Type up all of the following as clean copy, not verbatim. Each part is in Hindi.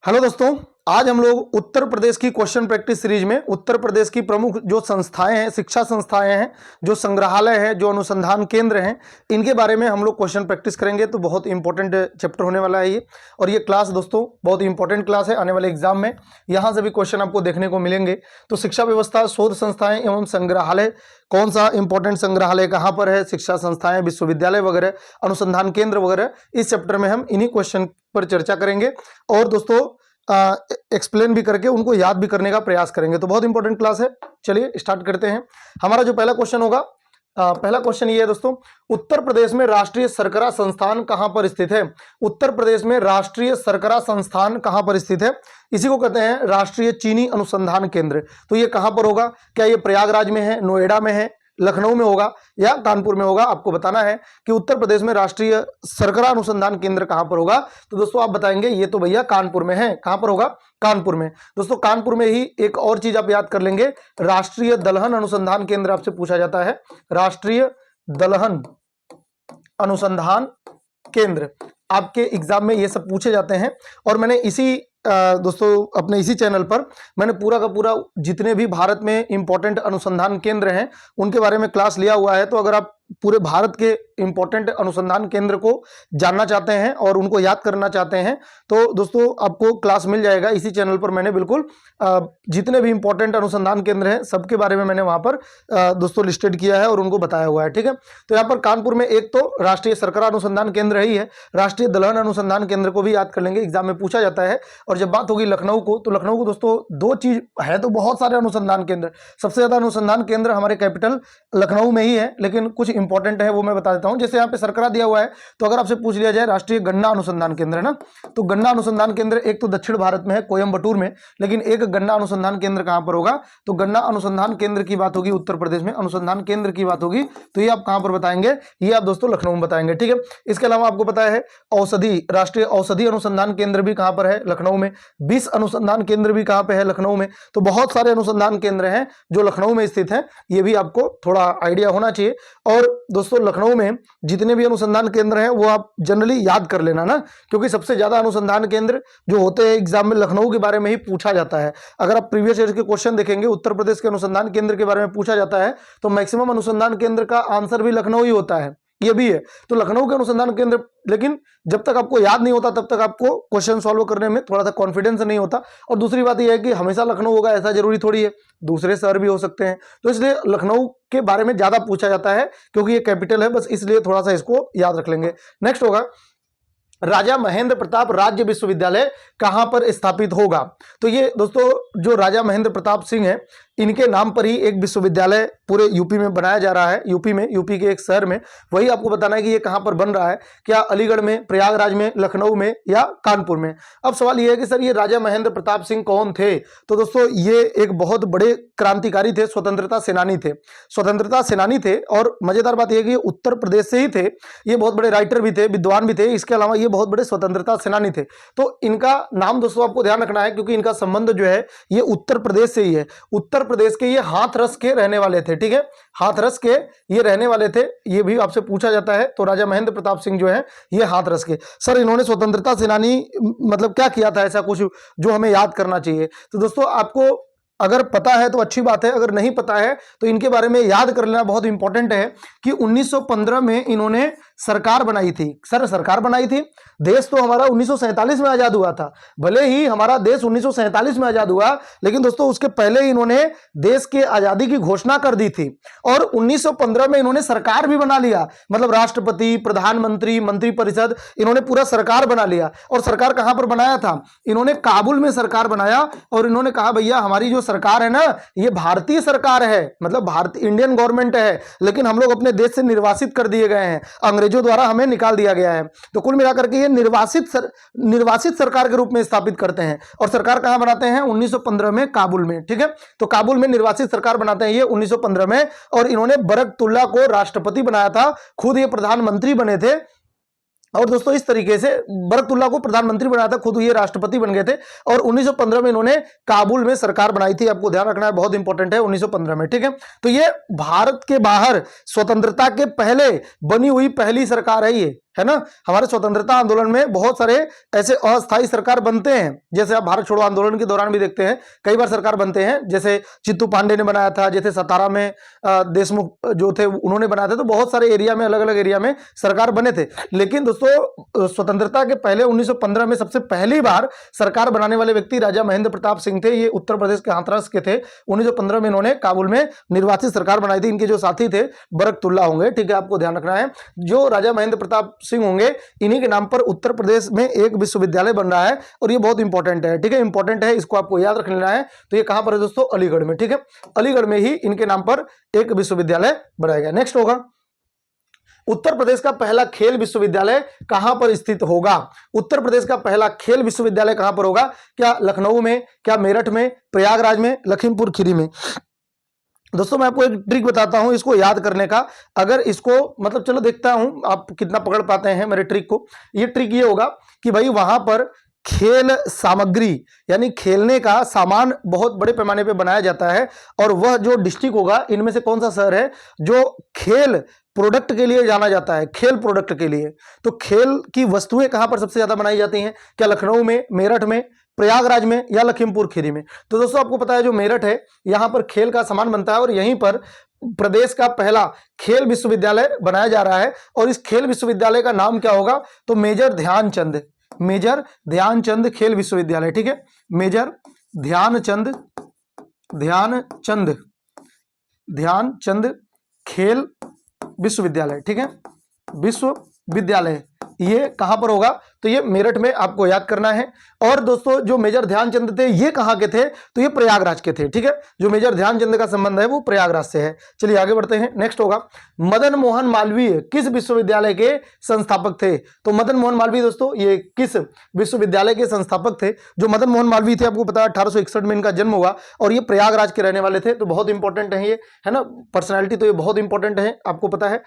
हेलो दोस्तों, आज हम लोग उत्तर प्रदेश की क्वेश्चन प्रैक्टिस सीरीज में उत्तर प्रदेश की प्रमुख जो संस्थाएं हैं, शिक्षा संस्थाएं हैं, जो संग्रहालय हैं, जो अनुसंधान केंद्र हैं, इनके बारे में हम लोग क्वेश्चन प्रैक्टिस करेंगे। तो बहुत इंपॉर्टेंट चैप्टर होने वाला है ये। और ये क्लास दोस्तों बहुत इंपॉर्टेंट क्लास है, आने वाले एग्जाम में यहाँ से भी क्वेश्चन आपको देखने को मिलेंगे। तो शिक्षा व्यवस्था, शोध संस्थाएं एवं संग्रहालय, कौन सा इंपॉर्टेंट संग्रहालय कहाँ पर है, शिक्षा संस्थाएं, विश्वविद्यालय वगैरह, अनुसंधान केंद्र वगैरह, इस चैप्टर में हम इन्हीं क्वेश्चन पर चर्चा करेंगे और दोस्तों एक्सप्लेन भी करके उनको याद भी करने का प्रयास करेंगे। तो बहुत इंपॉर्टेंट क्लास है। चलिए स्टार्ट करते हैं। हमारा जो पहला क्वेश्चन होगा, पहला क्वेश्चन ये है दोस्तों, उत्तर प्रदेश में राष्ट्रीय शर्करा संस्थान कहां पर स्थित है? उत्तर प्रदेश में राष्ट्रीय शर्करा संस्थान कहां पर स्थित है? इसी को कहते हैं राष्ट्रीय चीनी अनुसंधान केंद्र। तो ये कहां पर होगा? क्या ये प्रयागराज में है, नोएडा में है, लखनऊ में होगा या कानपुर में होगा? आपको बताना है कि उत्तर प्रदेश में राष्ट्रीय शर्करा अनुसंधान केंद्र कहां पर होगा। तो दोस्तों आप बताएंगे ये तो भैया कानपुर में है। कहां पर होगा? कानपुर में। दोस्तों कानपुर में ही एक और चीज आप याद कर लेंगे, राष्ट्रीय दलहन अनुसंधान केंद्र आपसे पूछा जाता है। राष्ट्रीय दलहन अनुसंधान केंद्र आपके एग्जाम में ये सब पूछे जाते हैं। और मैंने इसी दोस्तों अपने इसी चैनल पर मैंने पूरा का पूरा जितने भी भारत में इंपॉर्टेंट अनुसंधान केंद्र हैं उनके बारे में क्लास लिया हुआ है। तो अगर आप पूरे भारत के इंपॉर्टेंट अनुसंधान केंद्र को जानना चाहते हैं और उनको याद करना चाहते हैं तो दोस्तों आपको क्लास मिल जाएगा इसी चैनल पर। मैंने बिल्कुल जितने भी इंपॉर्टेंट अनुसंधान केंद्र हैं सबके बारे में मैंने वहां पर दोस्तों लिस्टेड किया है और उनको बताया हुआ है। ठीक है, तो यहाँ पर कानपुर में एक तो राष्ट्रीय शर्करा अनुसंधान केंद्र ही है, राष्ट्रीय दलहन अनुसंधान केंद्र को भी याद कर लेंगे, एग्जाम में पूछा जाता है। और जब बात होगी लखनऊ को, तो लखनऊ को दोस्तों दो चीज है, तो बहुत सारे अनुसंधान केंद्र, सबसे ज्यादा अनुसंधान केंद्र हमारे कैपिटल लखनऊ में ही है, लेकिन कुछ इंपॉर्टेंट है वो मैं बता देता हूं। जैसे यहाँ पे शर्करा दिया हुआ है, तो अगर आपसे पूछ लिया जाए राष्ट्रीय गन्ना अनुसंधान केंद्र है ना, तो गन्ना अनुसंधान केंद्र एक तो दक्षिण भारत में है, कोयम्बटूर में, लेकिन एक गन्ना अनुसंधान केंद्र कहां पर होगा? तो गन्ना अनुसंधान केंद्र की बात होगी उत्तर प्रदेश में, अनुसंधान केंद्र की बात होगी तो ये आप कहां पर बताएंगे? ये आप दोस्तों लखनऊ में बताएंगे। ठीक है, इसके अलावा आपको पता है औषधि, राष्ट्रीय औषधि अनुसंधान केंद्र भी कहां पर है? लखनऊ में। विष अनुसंधान केंद्र भी कहां पे है? लखनऊ में। तो बहुत सारे अनुसंधान केंद्र हैं जो लखनऊ में स्थित हैं, ये भी आपको थोड़ा आइडिया होना चाहिए। और दोस्तों लखनऊ में जितने भी अनुसंधान केंद्र हैं वो आप जनरली याद कर लेना ना, क्योंकि सबसे ज्यादा अनुसंधान केंद्र जो होते हैं एग्जाम में लखनऊ के बारे में ही पूछा जाता है। अगर आप प्रीवियस ईयर के क्वेश्चन देखेंगे, उत्तर प्रदेश के अनुसंधान केंद्र के बारे में पूछा जाता है तो मैक्सिमम अनुसंधान केंद्र का आंसर भी लखनऊ ही होता है, ये भी है। तो लखनऊ के अनुसंधान केंद्र, लेकिन जब तक आपको याद नहीं होता तब तक आपको क्वेश्चन सॉल्व करने में थोड़ा सा कॉन्फिडेंस नहीं होता। और दूसरी बात यह है कि हमेशा लखनऊ होगा ऐसा जरूरी थोड़ी है, दूसरे शहर भी हो सकते हैं। तो इसलिए लखनऊ के बारे में ज्यादा पूछा जाता है क्योंकि ये कैपिटल है, बस इसलिए थोड़ा सा इसको याद रख लेंगे। नेक्स्ट होगा राजा महेंद्र प्रताप राज्य विश्वविद्यालय कहां पर स्थापित होगा? तो ये दोस्तों जो राजा महेंद्र प्रताप सिंह है, इनके नाम पर ही एक विश्वविद्यालय पूरे यूपी में बनाया जा रहा है। यूपी में, यूपी के एक शहर में। वही आपको बताना है कि ये कहां पर बन रहा है, क्या अलीगढ़ में, प्रयागराज में, लखनऊ में या कानपुर में। अब सवाल ये है कि सर ये राजा महेंद्र प्रताप सिंह कौन थे? तो दोस्तों ये एक बहुत बड़े क्रांतिकारी थे, स्वतंत्रता सेनानी थे, स्वतंत्रता सेनानी थे। और मजेदार बात यह कि ये उत्तर प्रदेश से ही थे। ये बहुत बड़े राइटर भी थे, विद्वान भी थे, इसके अलावा ये बहुत बड़े स्वतंत्रता सेनानी थे। तो इनका नाम दोस्तों आपको ध्यान रखना है क्योंकि इनका संबंध जो है ये उत्तर प्रदेश से ही है। उत्तर प्रदेश के ये हाथरस के रहने वाले थे। ठीक है, हाथरस के ये रहने वाले थे, ये भी आपसे पूछा जाता है। तो राजा महेंद्र प्रताप सिंह जो है ये हाथरस के। सर इन्होंने स्वतंत्रता सेनानी मतलब क्या किया था ऐसा कुछ जो हमें याद करना चाहिए? तो दोस्तों आपको अगर पता है तो अच्छी बात है, अगर नहीं पता है तो इनके बारे में याद कर लेना बहुत इंपॉर्टेंट है कि 1915 में इन्होंने सरकार बनाई थी। सर सरकार बनाई थी, देश तो हमारा 1947 में आजाद हुआ था। भले ही हमारा देश 1947 में आजाद हुआ, लेकिन दोस्तों उसके पहले ही इन्होंने देश के आजादी की घोषणा कर दी थी। और 1915 में इन्होंने सरकार भी बना लिया, मतलब राष्ट्रपति, प्रधानमंत्री, मंत्रिपरिषद, इन्होंने पूरा सरकार बना लिया। और सरकार कहां पर बनाया था? इन्होंने काबुल में सरकार बनाया। और इन्होंने कहा भैया हमारी जो सरकार है ना ये भारतीय सरकार है, मतलब भारतीय इंडियन गवर्नमेंट है, लेकिन हम लोग अपने देश से निर्वासित कर दिए गए हैं, अंग्रेजों द्वारा हमें निकाल दिया गया है। तो कुल मिलाकर के ये निर्वासित सरकार के रूप में स्थापित करते हैं। और सरकार कहां बनाते हैं? 1915 में काबुल में। ठीक है, तो काबुल में निर्वासित सरकार बनाते हैं ये 1915 में। और इन्होंने बरकतुल्ला को राष्ट्रपति बनाया था, खुद ये प्रधानमंत्री बने थे। और दोस्तों इस तरीके से बरकतुल्ला को प्रधानमंत्री बनाया था, खुद ये राष्ट्रपति बन गए थे। और 1915 में इन्होंने काबुल में सरकार बनाई थी। आपको ध्यान रखना है, बहुत इंपॉर्टेंट है, 1915 में। ठीक है, तो ये भारत के बाहर स्वतंत्रता के पहले बनी हुई पहली सरकार है ये, है ना। हमारे स्वतंत्रता आंदोलन में बहुत सारे ऐसे अस्थायी सरकार बनते हैं, जैसे आप भारत छोड़ो आंदोलन के दौरान भी देखते हैं कई बार सरकार बनते हैं, जैसे चित्तू पांडे ने बनाया था, जैसे सतारा में देशमुख जो थे उन्होंने बनाया था। तो बहुत सारे एरिया में, अलग अलग एरिया में सरकार बने थे। लेकिन दोस्तों स्वतंत्रता के पहले 1915 में सबसे पहली बार सरकार बनाने वाले व्यक्ति राजा महेंद्र प्रताप सिंह थे। ये उत्तर प्रदेश के हाथरस के थे। 1915 में इन्होंने काबुल में निर्वाचित सरकार बनाई थी। इनके जो साथी थे बरकतुल्ला होंगे, ठीक है, आपको ध्यान रखना है। जो राजा महेंद्र प्रताप सिंह होंगे, इन्हीं के नाम पर उत्तर प्रदेश में एक विश्वविद्यालय बन रहा है और ये बहुत इंपॉर्टेंट है, ठीक है, इंपॉर्टेंट है, इसको आपको याद रख लेना है। तो ये कहां पर है दोस्तों? अलीगढ़ में, ठीक है, अलीगढ़ में ही इनके नाम पर एक विश्वविद्यालय बनाया गया। नेक्स्ट होगा, उत्तर प्रदेश का पहला खेल विश्वविद्यालय कहां पर स्थित होगा? उत्तर प्रदेश का पहला खेल विश्वविद्यालय कहां पर होगा? क्या लखनऊ में, क्या मेरठ में, प्रयागराज में, लखीमपुर खीरी में? दोस्तों मैं आपको एक ट्रिक बताता हूं इसको याद करने का। अगर इसको मतलब चलो देखता हूं आप कितना पकड़ पाते हैं मेरे ट्रिक को। ये ट्रिक ये होगा कि भाई वहां पर खेल सामग्री यानी खेलने का सामान बहुत बड़े पैमाने पे बनाया जाता है, और वह जो डिस्ट्रिक्ट होगा इनमें से कौन सा शहर है जो खेल प्रोडक्ट के लिए जाना जाता है, खेल प्रोडक्ट के लिए? तो खेल की वस्तुएं कहां पर सबसे ज्यादा बनाई जाती हैं? क्या लखनऊ में, मेरठ में, प्रयागराज में, या लखीमपुर खीरी में? तो दोस्तों आपको पता है जो मेरठ है यहां पर खेल का सामान बनता है और यहीं पर प्रदेश का पहला खेल विश्वविद्यालय बनाया जा रहा है। और इस खेल विश्वविद्यालय का नाम क्या होगा? तो मेजर ध्यानचंद, मेजर ध्यानचंद खेल विश्वविद्यालय, ठीक है, मेजर ध्यानचंद, ध्यानचंद, ध्यानचंद खेल विश्वविद्यालय, ठीक है, विश्वविद्यालय ये कहां पर होगा? तो ये मेरठ में आपको याद करना है। और दोस्तों जो मेजर ध्यानचंद थे ये कहां के थे? तो ये प्रयागराज के थे, ठीक है, जो मेजर ध्यानचंद का संबंध है वो प्रयागराज से है। चलिए आगे बढ़ते हैं। नेक्स्ट होगा, मदन मोहन मालवीय किस विश्वविद्यालय के संस्थापक थे? तो मदन मोहन मालवीय दोस्तों ये किस विश्वविद्यालय के संस्थापक थे? जो मदन मोहन मालवीय थे आपको पता है 1861 में इनका जन्म हुआ और ये प्रयागराज के रहने वाले थे। तो बहुत इंपॉर्टेंट है ये, है ना, पर्सनैलिटी तो ये बहुत इंपॉर्टेंट है, आपको पता है।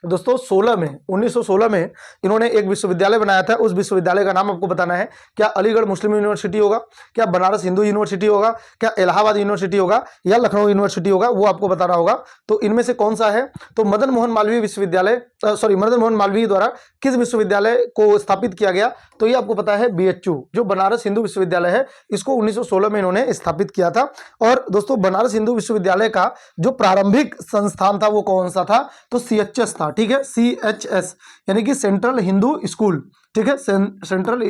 1916 में इन्होंने एक विश्वविद्यालय बनाया था। उस विश्वविद्यालय का नाम आपको बताना है। क्या अलीगढ़ मुस्लिम यूनिवर्सिटी होगा, क्या बनारस हिंदू यूनिवर्सिटी होगा, क्या इलाहाबाद यूनिवर्सिटी होगा, या लखनऊ यूनिवर्सिटी होगा? वो आपको बताना होगा। तो इनमें से कौन सा है? तो मदन मोहन मालवीय विश्वविद्यालय मदन मोहन मालवीय द्वारा किस विश्वविद्यालय को स्थापित किया गया? तो ये आपको पता है BHU, जो बनारस हिंदू विश्वविद्यालय है, इसको 1916 में इन्होंने स्थापित किया था। और दोस्तों बनारस हिंदू विश्वविद्यालय का जो प्रारंभिक संस्थान था वो कौन सा था? तो CHS था, ठीक है, CHS यानी कि सेंट्रल हिंदू स्कूल, ठीक है, सेंट्रल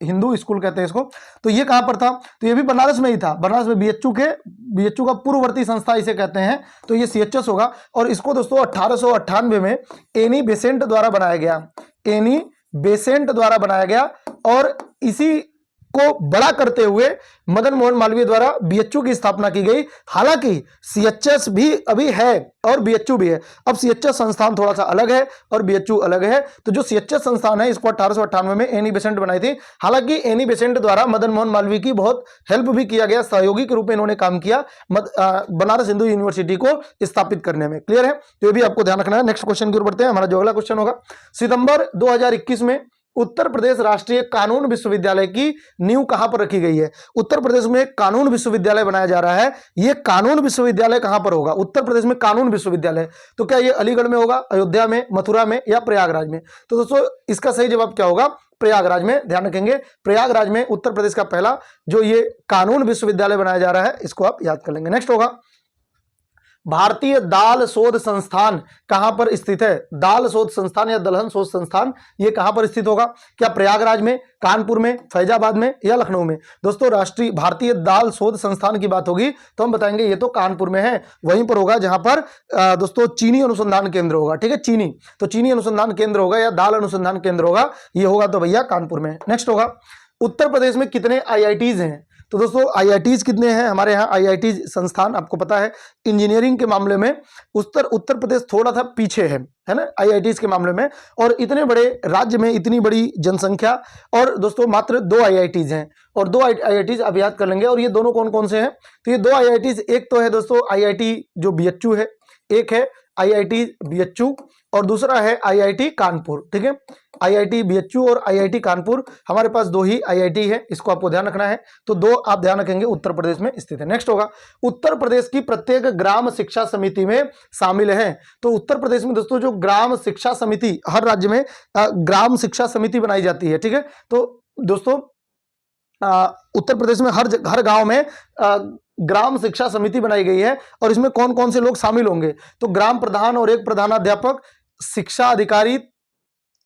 हिंदू स्कूल कहते हैं इसको। तो ये कहां पर था? तो ये भी बनारस में ही था। बनारस में BHU का पूर्ववर्ती संस्था इसे कहते हैं। तो ये CHS होगा। और इसको दोस्तों 1898 में एनी बेसेंट द्वारा बनाया गया, एनी बेसेंट द्वारा बनाया गया। और इसी को बड़ा करते हुए मदन मोहन मालवीय द्वारा BHU की स्थापना की गई। हालांकि CHS भी अभी है और BHU भी है। अब CHS संस्थान थोड़ा सा अलग है और BHU अलग है। तो जो CHS संस्थान है इसको 1898 में एनी बेसेंट बनाई थी। हालांकि एनी बेसेंट द्वारा मदन मोहन मालवीय की बहुत हेल्प भी किया गया, सहयोगी के रूप में इन्होंने काम किया बनारस हिंदू यूनिवर्सिटी को स्थापित करने में। क्लियर है? तो ये भी आपको ध्यान रखना है। नेक्स्ट क्वेश्चन की ओर बढ़ते हैं। हमारा जो अगला क्वेश्चन होगा, सितंबर 2021 में उत्तर प्रदेश राष्ट्रीय कानून विश्वविद्यालय की नींव कहां पर रखी गई है? उत्तर प्रदेश में कानून विश्वविद्यालय बनाया जा रहा है। यह कानून विश्वविद्यालय कहां पर होगा? उत्तर प्रदेश में कानून विश्वविद्यालय, तो क्या यह अलीगढ़ में होगा, अयोध्या में, मथुरा में, या प्रयागराज में? तो दोस्तों इसका सही जवाब क्या होगा? प्रयागराज में। ध्यान रखेंगे, प्रयागराज में उत्तर प्रदेश का पहला जो ये कानून विश्वविद्यालय बनाया जा रहा है, इसको आप याद कर लेंगे। नेक्स्ट होगा, भारतीय दाल शोध संस्थान कहां पर स्थित है? दाल शोध संस्थान या दलहन शोध संस्थान ये कहां पर स्थित होगा? क्या प्रयागराज में, कानपुर में, फैजाबाद में, या लखनऊ में? दोस्तों राष्ट्रीय भारतीय दाल शोध संस्थान की बात होगी तो हम बताएंगे ये तो कानपुर में है। वहीं पर होगा जहां पर दोस्तों चीनी अनुसंधान केंद्र होगा, ठीक है, चीनी, तो चीनी अनुसंधान केंद्र होगा या दाल अनुसंधान केंद्र होगा, ये होगा तो भैया कानपुर में। नेक्स्ट होगा, उत्तर प्रदेश में कितने IITs हैं? तो दोस्तों IITs कितने हैं हमारे यहाँ? IIT संस्थान आपको पता है इंजीनियरिंग के मामले में उत्तर प्रदेश थोड़ा सा पीछे है ना IITs के मामले में। और इतने बड़े राज्य में इतनी बड़ी जनसंख्या, और दोस्तों मात्र 2 IITs हैं, और 2 IITs आप याद कर लेंगे। और ये दोनों कौन कौन से हैं? तो ये 2 IITs, एक तो है दोस्तों IIT जो BHU है, एक है IIT BHU, और दूसरा है आईआईटी कानपुर। ठीक है, आईआईटी बीएचयू और आईआईटी कानपुर, हमारे पास 2 ही आईआईटी है, इसको आपको ध्यान रखना है। तो 2 आप ध्यान रखेंगे उत्तर प्रदेश में स्थित है। नेक्स्ट होगा उत्तर प्रदेश की प्रत्येक ग्राम शिक्षा समिति में शामिल है। तो उत्तर प्रदेश में दोस्तों जो ग्राम शिक्षा समिति, हर राज्य में ग्राम शिक्षा समिति बनाई जाती है। ठीक है, तो दोस्तों उत्तर प्रदेश में हर गांव में ग्राम शिक्षा समिति बनाई गई है। और इसमें कौन कौन से लोग शामिल होंगे? तो ग्राम प्रधान और 1 प्रधानाध्यापक, शिक्षा अधिकारी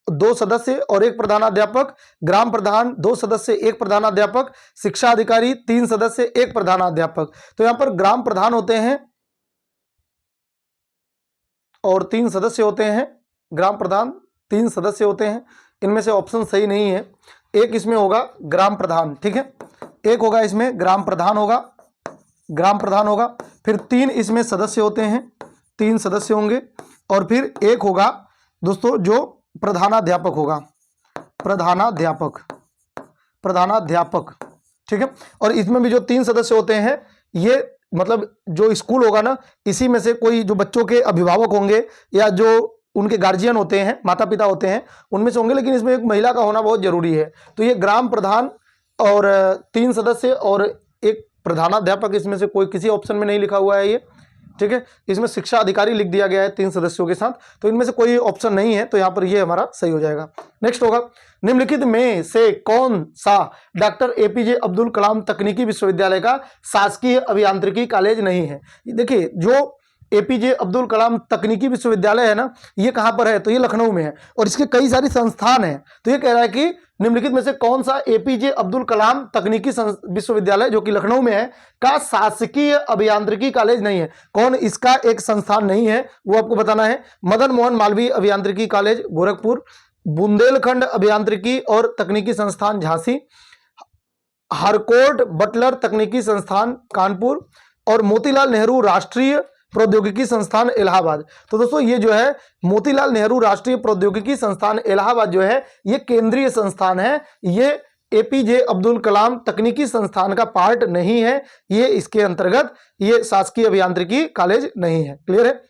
2 सदस्य और 1 प्रधानाध्यापक, ग्राम प्रधान 2 सदस्य 1 प्रधानाध्यापक, शिक्षा अधिकारी 3 सदस्य 1 प्रधानाध्यापक। तो यहां पर ग्राम प्रधान होते हैं और 3 सदस्य होते हैं। ग्राम प्रधान 3 सदस्य होते हैं। इनमें से ऑप्शन सही नहीं है। एक इसमें होगा ग्राम प्रधान। ठीक है, एक होगा इसमें ग्राम प्रधान होगा, ग्राम प्रधान होगा। फिर 3 इसमें सदस्य होते हैं, 3 सदस्य होंगे। और फिर एक होगा दोस्तों जो प्रधानाध्यापक होगा, प्रधानाध्यापक, प्रधानाध्यापक। ठीक है, और इसमें भी जो 3 सदस्य होते हैं, ये मतलब जो स्कूल होगा ना, इसी में से कोई जो बच्चों के अभिभावक होंगे या जो उनके गार्जियन होते हैं, माता पिता होते हैं, उनमें से होंगे। लेकिन इसमें एक महिला का होना बहुत जरूरी है। तो ये ग्राम प्रधान और 3 सदस्य और 1 प्रधानाध्यापक, इसमें से कोई किसी ऑप्शन में नहीं लिखा हुआ है ये। ठीक है, इसमें शिक्षा अधिकारी लिख दिया गया है 3 सदस्यों के साथ। तो इनमें से कोई ऑप्शन नहीं है, तो यहां पर ये हमारा सही हो जाएगा। नेक्स्ट होगा निम्नलिखित में से कौन सा डॉक्टर एपीजे अब्दुल कलाम तकनीकी विश्वविद्यालय का शासकीय अभियांत्रिकी कॉलेज नहीं है? देखिए जो एपीजे अब्दुल कलाम तकनीकी विश्वविद्यालय है ना, ये कहां पर है? तो ये लखनऊ में है और इसके कई सारी संस्थान हैं। तो ये कह रहा है कि निम्नलिखित में से कौन सा एपीजे अब्दुल कलाम तकनीकी विश्वविद्यालय जो कि लखनऊ में है का शासकीय अभियांत्रिकी कॉलेज नहीं है? कौन इसका एक संस्थान नहीं है वो आपको बताना है। मदन मोहन मालवीय अभियांत्रिकी कॉलेज गोरखपुर, बुंदेलखंड अभियांत्रिकी और तकनीकी संस्थान झांसी, हरकोर्ट बटलर तकनीकी संस्थान कानपुर और मोतीलाल नेहरू राष्ट्रीय प्रौद्योगिकी संस्थान इलाहाबाद। तो दोस्तों ये जो है मोतीलाल नेहरू राष्ट्रीय प्रौद्योगिकी संस्थान इलाहाबाद जो है ये केंद्रीय संस्थान है, ये एपीजे अब्दुल कलाम तकनीकी संस्थान का पार्ट नहीं है। ये इसके अंतर्गत ये शासकीय अभियांत्रिकी कॉलेज नहीं है। क्लियर है?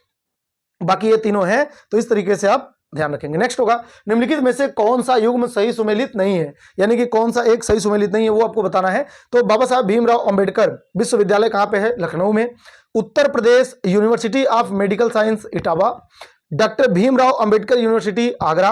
बाकी ये तीनों हैं, तो इस तरीके से आप ध्यान रखेंगे। नेक्स्ट होगा निम्नलिखित में से कौन सा युग्म सही सुमेलित नहीं है, यानी कि कौन सा एक सही सुमेलित नहीं है वो आपको बताना है। तो बाबा साहब भीमराव अंबेडकर विश्वविद्यालय कहां पे है? लखनऊ में। Uttar Pradesh university of medical science Etawah, doctor Bhimrao Ambedkar university Agra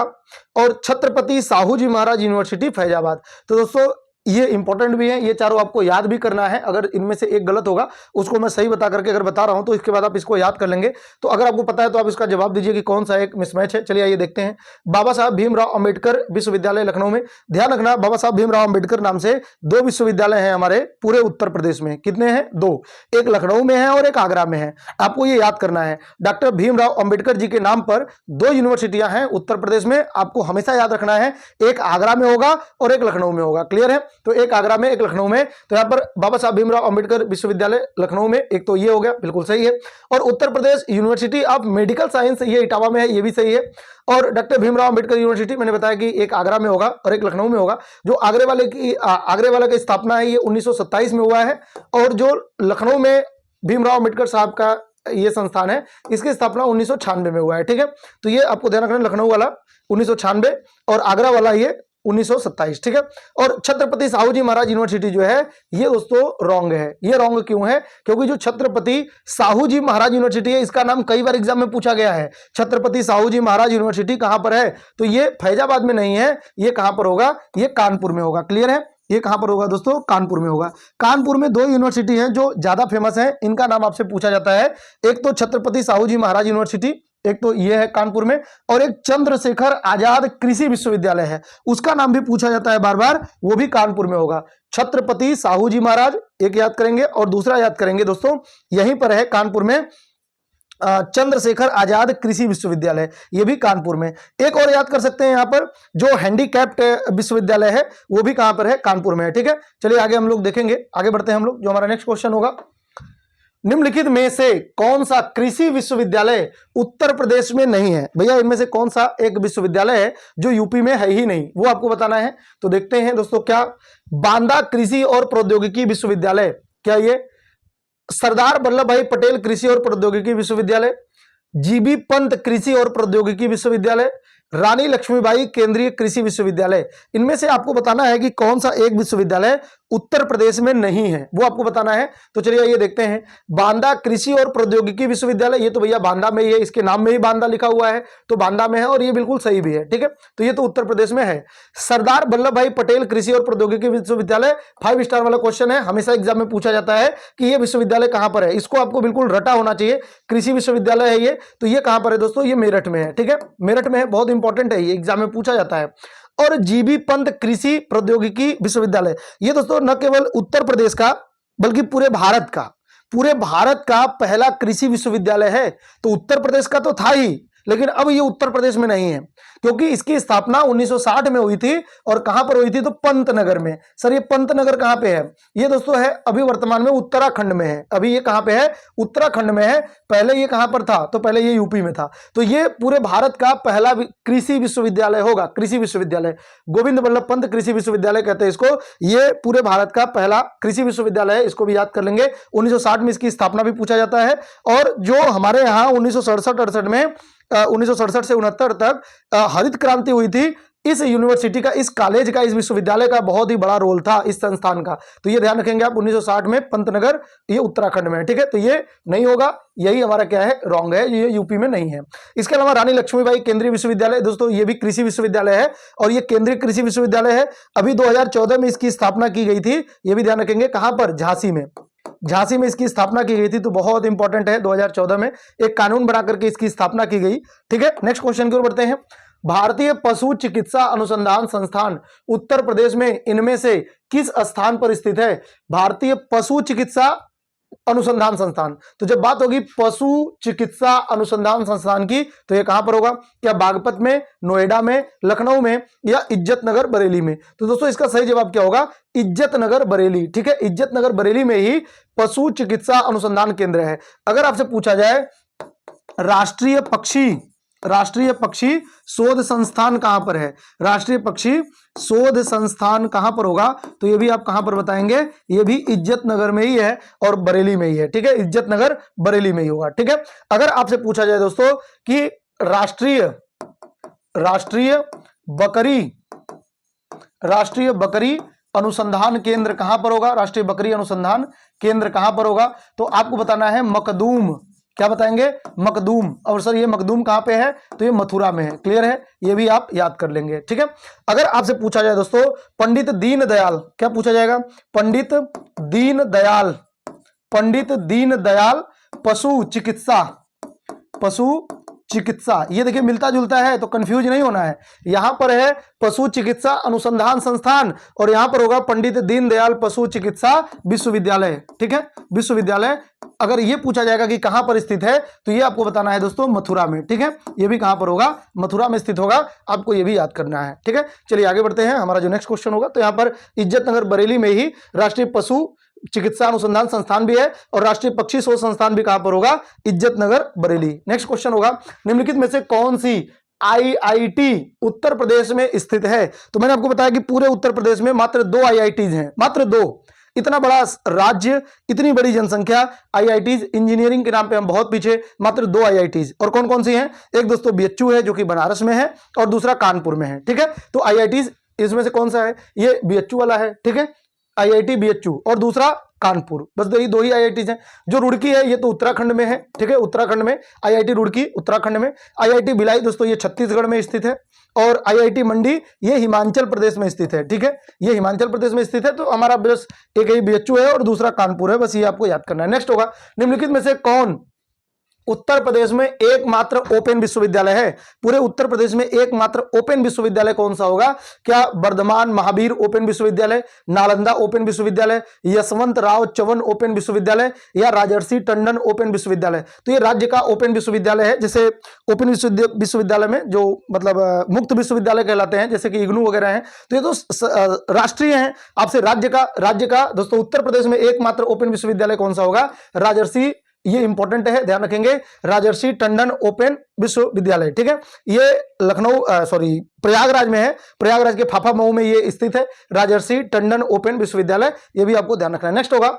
और छत्रपति साहू जी महाराज यूनिवर्सिटी फैजाबाद। तो दोस्तों ये इंपॉर्टेंट भी है, ये चारों आपको याद भी करना है। अगर इनमें से एक गलत होगा उसको मैं सही बता करके अगर बता रहा हूं तो इसके बाद आप इसको याद कर लेंगे। तो अगर आपको पता है तो आप इसका जवाब दीजिए कि कौन सा एक मिसमैच है। चलिए आइए देखते हैं। बाबा साहब भीमराव अंबेडकर विश्वविद्यालय लखनऊ में। ध्यान रखना बाबा साहब भीमराव अंबेडकर नाम से 2 विश्वविद्यालय हैं हमारे पूरे उत्तर प्रदेश में। कितने हैं? 2। एक लखनऊ में है और एक आगरा में है। आपको ये याद करना है। डॉक्टर भीमराव अंबेडकर जी के नाम पर 2 यूनिवर्सिटियां हैं उत्तर प्रदेश में। आपको हमेशा याद रखना है, एक आगरा में होगा और एक लखनऊ में होगा। क्लियर है? तो एक आगरा में एक लखनऊ में। तो यहां पर बाबा साहब भीमराव अंबेडकर विश्वविद्यालय लखनऊ में, एक तो ये हो गया, बिल्कुल सही है। और उत्तर Pradesh university of medical science ये इटावा में है, ये भी सही है। और डॉक्टर भीमराव अंबेडकर यूनिवर्सिटी मैंने बताया कि एक आगरा में होगा और एक लखनऊ में होगा। जो आगरे वाले की स्थापना है ये 1927 में हुआ है और जो लखनऊ में भीमराव अंबेडकर साहब का ये संस्थान है इसकी स्थापना 1996 में हुआ है। ठीक है, तो ये आपको ध्यान रखना, लखनऊ वाला 1996 और आगरा वाला ये 1927। ठीक है, और छत्रपति साहू जी महाराज यूनिवर्सिटी जो है ये दोस्तों रॉन्ग है। ये रॉन्ग क्यों है? क्योंकि जो छत्रपति साहू जी महाराज यूनिवर्सिटी है इसका नाम कई बार एग्जाम में पूछा गया है। छत्रपति साहू जी महाराज यूनिवर्सिटी कहां पर है? तो ये फैजाबाद में नहीं है, ये कहां पर होगा? ये कानपुर में होगा। क्लियर है? ये कहां पर होगा दोस्तों? कानपुर में होगा। कानपुर में 2 यूनिवर्सिटी हैं जो ज्यादा फेमस है, इनका नाम आपसे पूछा जाता है। एक तो छत्रपति साहू जी महाराज यूनिवर्सिटी, एक तो ये है कानपुर में, और एक चंद्रशेखर आजाद कृषि विश्वविद्यालय है, उसका नाम भी पूछा जाता है बार बार, वो भी कानपुर में होगा। छत्रपति साहू जी महाराज एक याद करेंगे और दूसरा याद करेंगे दोस्तों यहीं पर है कानपुर में चंद्रशेखर आजाद कृषि विश्वविद्यालय, ये भी कानपुर में। एक और याद कर सकते हैं यहाँ पर जो हैंडीकैप्ड विश्वविद्यालय है वो भी कहां पर है? कानपुर में है। ठीक है, चलिए आगे हम लोग देखेंगे, आगे बढ़ते हैं हम लोग। जो हमारा नेक्स्ट क्वेश्चन होगा, निम्नलिखित में से कौन सा कृषि विश्वविद्यालय उत्तर प्रदेश में नहीं है? भैया इनमें से कौन सा एक विश्वविद्यालय है जो यूपी में है ही नहीं, वो आपको बताना है। तो देखते हैं दोस्तों, क्या बांदा कृषि और प्रौद्योगिकी विश्वविद्यालय, क्या ये सरदार वल्लभ भाई पटेल कृषि और प्रौद्योगिकी विश्वविद्यालय, जीबी पंत कृषि और प्रौद्योगिकी विश्वविद्यालय, रानी लक्ष्मीबाई केंद्रीय कृषि विश्वविद्यालय। इनमें से आपको बताना है कि कौन सा एक विश्वविद्यालय उत्तर प्रदेश में नहीं है, वो आपको बताना है। तो चलिए ये देखते हैं। बांदा कृषि और प्रौद्योगिकी विश्वविद्यालय, ये तो भैया बांदा में ही है, इसके नाम में ही बांदा लिखा हुआ है, तो बांदा में है और ये बिल्कुल सही भी है, ठीक है। तो ये तो उत्तर प्रदेश में है। सरदार वल्लभ भाई पटेल कृषि और प्रौद्योगिकी विश्वविद्यालय, 5 स्टार वाला क्वेश्चन है, हमेशा एग्जाम में पूछा जाता है कि ये विश्वविद्यालय कहां पर है, इसको आपको बिल्कुल रटा होना चाहिए। कृषि विश्वविद्यालय है ये, तो ये कहां पर है दोस्तों, ये मेरठ में है, ठीक है, मेरठ में है, बहुत इंपॉर्टेंट है, ये एग्जाम में पूछा जाता है। और जीबी पंत कृषि प्रौद्योगिकी विश्वविद्यालय, ये दोस्तों न केवल उत्तर प्रदेश का बल्कि पूरे भारत का पहला कृषि विश्वविद्यालय है। तो उत्तर प्रदेश का तो था ही, लेकिन अब ये उत्तर प्रदेश में नहीं है, क्योंकि इसकी स्थापना 1960 में हुई थी। और कहां पर हुई थी, तो पंतनगर में। सर ये पंतनगर कहां पे है, ये दोस्तों है अभी वर्तमान में उत्तराखंड में है। अभी ये कहां पे है, उत्तराखंड में है। पहले ये कहां पर था, तो पहले ये यूपी में था। तो ये पूरे भारत का पहला कृषि विश्वविद्यालय होगा, कृषि विश्वविद्यालय, गोविंद वल्लभ पंत कृषि विश्वविद्यालय कहते हैं इसको। ये पूरे भारत का पहला कृषि विश्वविद्यालय है, इसको भी याद कर लेंगे। 1960 में इसकी स्थापना भी पूछा जाता है। और जो हमारे यहाँ 1967-68 में 1967 से 69 तक हरित क्रांति हुई थी, इस यूनिवर्सिटी का, इस कॉलेज का, इस विश्वविद्यालय का बहुत ही बड़ा रोल था, इस संस्थान का। तो ये ध्यान रखेंगे आप, 1960 में पंतनगर, ये उत्तराखंड में है, ठीक है। तो ये नहीं होगा, यही हमारा क्या है, रॉन्ग है, ये यूपी में नहीं है। इसके अलावा रानी लक्ष्मीबाई केंद्रीय विश्वविद्यालय, दोस्तों ये भी कृषि विश्वविद्यालय है और ये केंद्रीय कृषि विश्वविद्यालय है। अभी 2014 में इसकी स्थापना की गई थी, ये भी ध्यान रखेंगे। कहां पर, झांसी में, झांसी में इसकी स्थापना की गई थी। तो बहुत इंपॉर्टेंट है, 2014 में एक कानून बना करके इसकी स्थापना की गई, ठीक है। नेक्स्ट क्वेश्चन की ओर बढ़ते हैं। भारतीय पशु चिकित्सा अनुसंधान संस्थान उत्तर प्रदेश में इनमें से किस स्थान पर स्थित है। भारतीय पशु चिकित्सा अनुसंधान संस्थान, तो जब बात होगी पशु चिकित्सा अनुसंधान संस्थान की, तो ये कहां पर होगा, क्या बागपत में, नोएडा में, लखनऊ में या इज्जतनगर बरेली में। तो दोस्तों इसका सही जवाब क्या होगा, इज्जतनगर बरेली, ठीक है। इज्जतनगर बरेली में ही पशु चिकित्सा अनुसंधान केंद्र है। अगर आपसे पूछा जाए राष्ट्रीय पक्षी शोध संस्थान कहां पर है, राष्ट्रीय पक्षी शोध संस्थान कहां पर होगा, तो ये भी आप कहां पर बताएंगे, ये भी इज्जतनगर में ही है और बरेली में ही है, ठीक है। इज्जतनगर बरेली में ही होगा, ठीक है। अगर आपसे पूछा जाए दोस्तों कि राष्ट्रीय बकरी अनुसंधान केंद्र कहां पर होगा, राष्ट्रीय बकरी अनुसंधान केंद्र कहां पर होगा, तो आपको बताना है मखदूम। क्या बताएंगे, मखदूम। और सर ये मखदूम कहां पे है, तो ये मथुरा में है, क्लियर है, ये भी आप याद कर लेंगे, ठीक है। अगर आपसे पूछा जाए दोस्तों पंडित दीनदयाल, क्या पूछा जाएगा, पंडित दीनदयाल पशु चिकित्सा, ये देखिए मिलता जुलता है, तो कंफ्यूज नहीं होना है। यहां पर है पशु चिकित्सा अनुसंधान संस्थान और यहां पर होगा पंडित दीनदयाल पशु चिकित्सा विश्वविद्यालय, ठीक है, विश्वविद्यालय। अगर ये पूछा जाएगा कि कहां पर स्थित है, तो ये आपको बताना है दोस्तों मथुरा में, ठीक है। ये भी कहां पर होगा, मथुरा में स्थित होगा, आपको ये भी याद करना है, ठीक है। चलिए आगे बढ़ते हैं, हमारा जो नेक्स्ट क्वेश्चन होगा, तो यहां पर इज्जतनगर बरेली में ही राष्ट्रीय पशु चिकित्सा अनुसंधान संस्थान भी है और राष्ट्रीय पक्षी शोध संस्थान भी कहां पर होगा, इज्जतनगर बरेली। नेक्स्ट क्वेश्चन होगा, निम्नलिखित में से कौन सी आईआईटी उत्तर प्रदेश में स्थित है। तो मैंने आपको बताया कि पूरे उत्तर प्रदेश में मात्र 2 आईआईटीज हैं, मात्र 2। इतना बड़ा राज्य, इतनी बड़ी जनसंख्या, आईआईटीज, इंजीनियरिंग के नाम पे हम बहुत पीछे, मात्र 2 आईआईटीज। और कौन कौन सी हैं, एक दोस्तों बीएचयू है जो कि बनारस में है और दूसरा कानपुर में है, ठीक है। तो आईआईटीज इसमें से कौन सा है, ये बीएचयू वाला है, ठीक है, आईआईटी बीएचयू, और दूसरा कानपुर, बस दो ही आईआईटीज हैं। जो रुड़की है ये तो उत्तराखंड में है, ठीक है, उत्तराखंड में आईआईटी रुड़की उत्तराखंड में। आईआईटी भिलाई दोस्तों ये छत्तीसगढ़ में स्थित है और आईआईटी मंडी ये हिमाचल प्रदेश में स्थित है, ठीक है, ये हिमाचल प्रदेश में स्थित है। तो हमारा बस एक ही बीएचयू है और दूसरा कानपुर है, बस ये आपको याद करना है। नेक्स्ट होगा, निम्नलिखित में से कौन उत्तर प्रदेश में एकमात्र ओपन विश्वविद्यालय है। पूरे उत्तर प्रदेश में एकमात्र ओपन विश्वविद्यालय कौन सा होगा, क्या वर्धमान महावीर ओपन विश्वविद्यालय, नालंदा ओपन विश्वविद्यालय, यशवंतराव चौहान ओपन विश्वविद्यालय या राजर्षि टंडन ओपन विश्वविद्यालय। तो ये राज्य का ओपन विश्वविद्यालय है। जैसे ओपन विश्वविद्यालय में जो मतलब मुक्त विश्वविद्यालय कहलाते हैं, जैसे कि इग्नू वगैरह हैं, तो ये तो राष्ट्रीय हैं। आपसे राज्य का दोस्तों उत्तर प्रदेश में एकमात्र ओपन विश्वविद्यालय कौन सा होगा, राजर्षि, ये इंपॉर्टेंट है, ध्यान रखेंगे, राजर्षि टंडन ओपन विश्वविद्यालय, ठीक है। ये लखनऊ प्रयागराज में है, प्रयागराज के फाफा मऊ में ये स्थित है, राजर्षि टंडन ओपन विश्वविद्यालय, ये भी आपको ध्यान रखना है। नेक्स्ट होगा,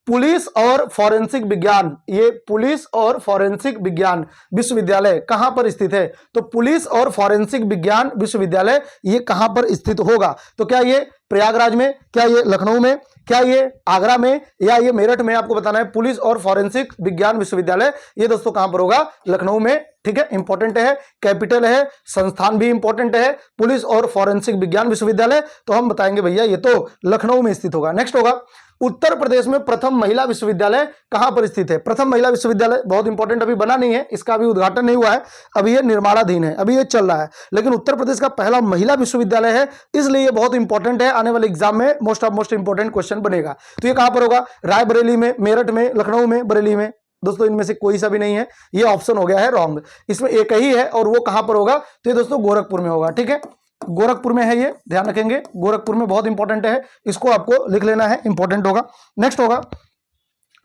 पुलिस और फॉरेंसिक विज्ञान, ये पुलिस और फॉरेंसिक विज्ञान विश्वविद्यालय कहां पर स्थित है? तो पुलिस और फॉरेंसिक विज्ञान विश्वविद्यालय ये कहां पर स्थित होगा? तो क्या ये प्रयागराज में, क्या ये लखनऊ में, क्या ये आगरा में, या ये मेरठ में? आपको बताना है। पुलिस और फॉरेंसिक विज्ञान विश्वविद्यालय ये दोस्तों कहां पर होगा? लखनऊ में। ठीक है, इंपॉर्टेंट है, कैपिटल है, संस्थान भी इंपॉर्टेंट है, पुलिस और फॉरेंसिक विज्ञान विश्वविद्यालय। तो हम बताएंगे भैया ये तो लखनऊ में स्थित होगा। नेक्स्ट होगा, उत्तर प्रदेश में प्रथम महिला विश्वविद्यालय कहां पर स्थित है? प्रथम महिला विश्वविद्यालय बहुत इंपॉर्टेंट, अभी बना नहीं है, इसका अभी उद्घाटन नहीं हुआ है, अभी ये निर्माणाधीन है, अभी ये चल रहा है, लेकिन उत्तर प्रदेश का पहला महिला विश्वविद्यालय है, इसलिए ये बहुत इंपॉर्टेंट है। आने वाले एग्जाम में मोस्ट इंपॉर्टेंट क्वेश्चन बनेगा। तो ये कहां पर होगा? रायबरेली में, मेरठ में, लखनऊ में, बरेली में। दोस्तों इनमें से कोई सा भी नहीं है, ये ऑप्शन हो गया है रॉन्ग। इसमें एक ही है और वो कहां पर होगा? तो ये दोस्तों गोरखपुर में होगा। ठीक है, गोरखपुर में है, ये ध्यान रखेंगे, गोरखपुर में, बहुत इंपॉर्टेंट है, इसको आपको लिख लेना है, इंपॉर्टेंट होगा। नेक्स्ट होगा,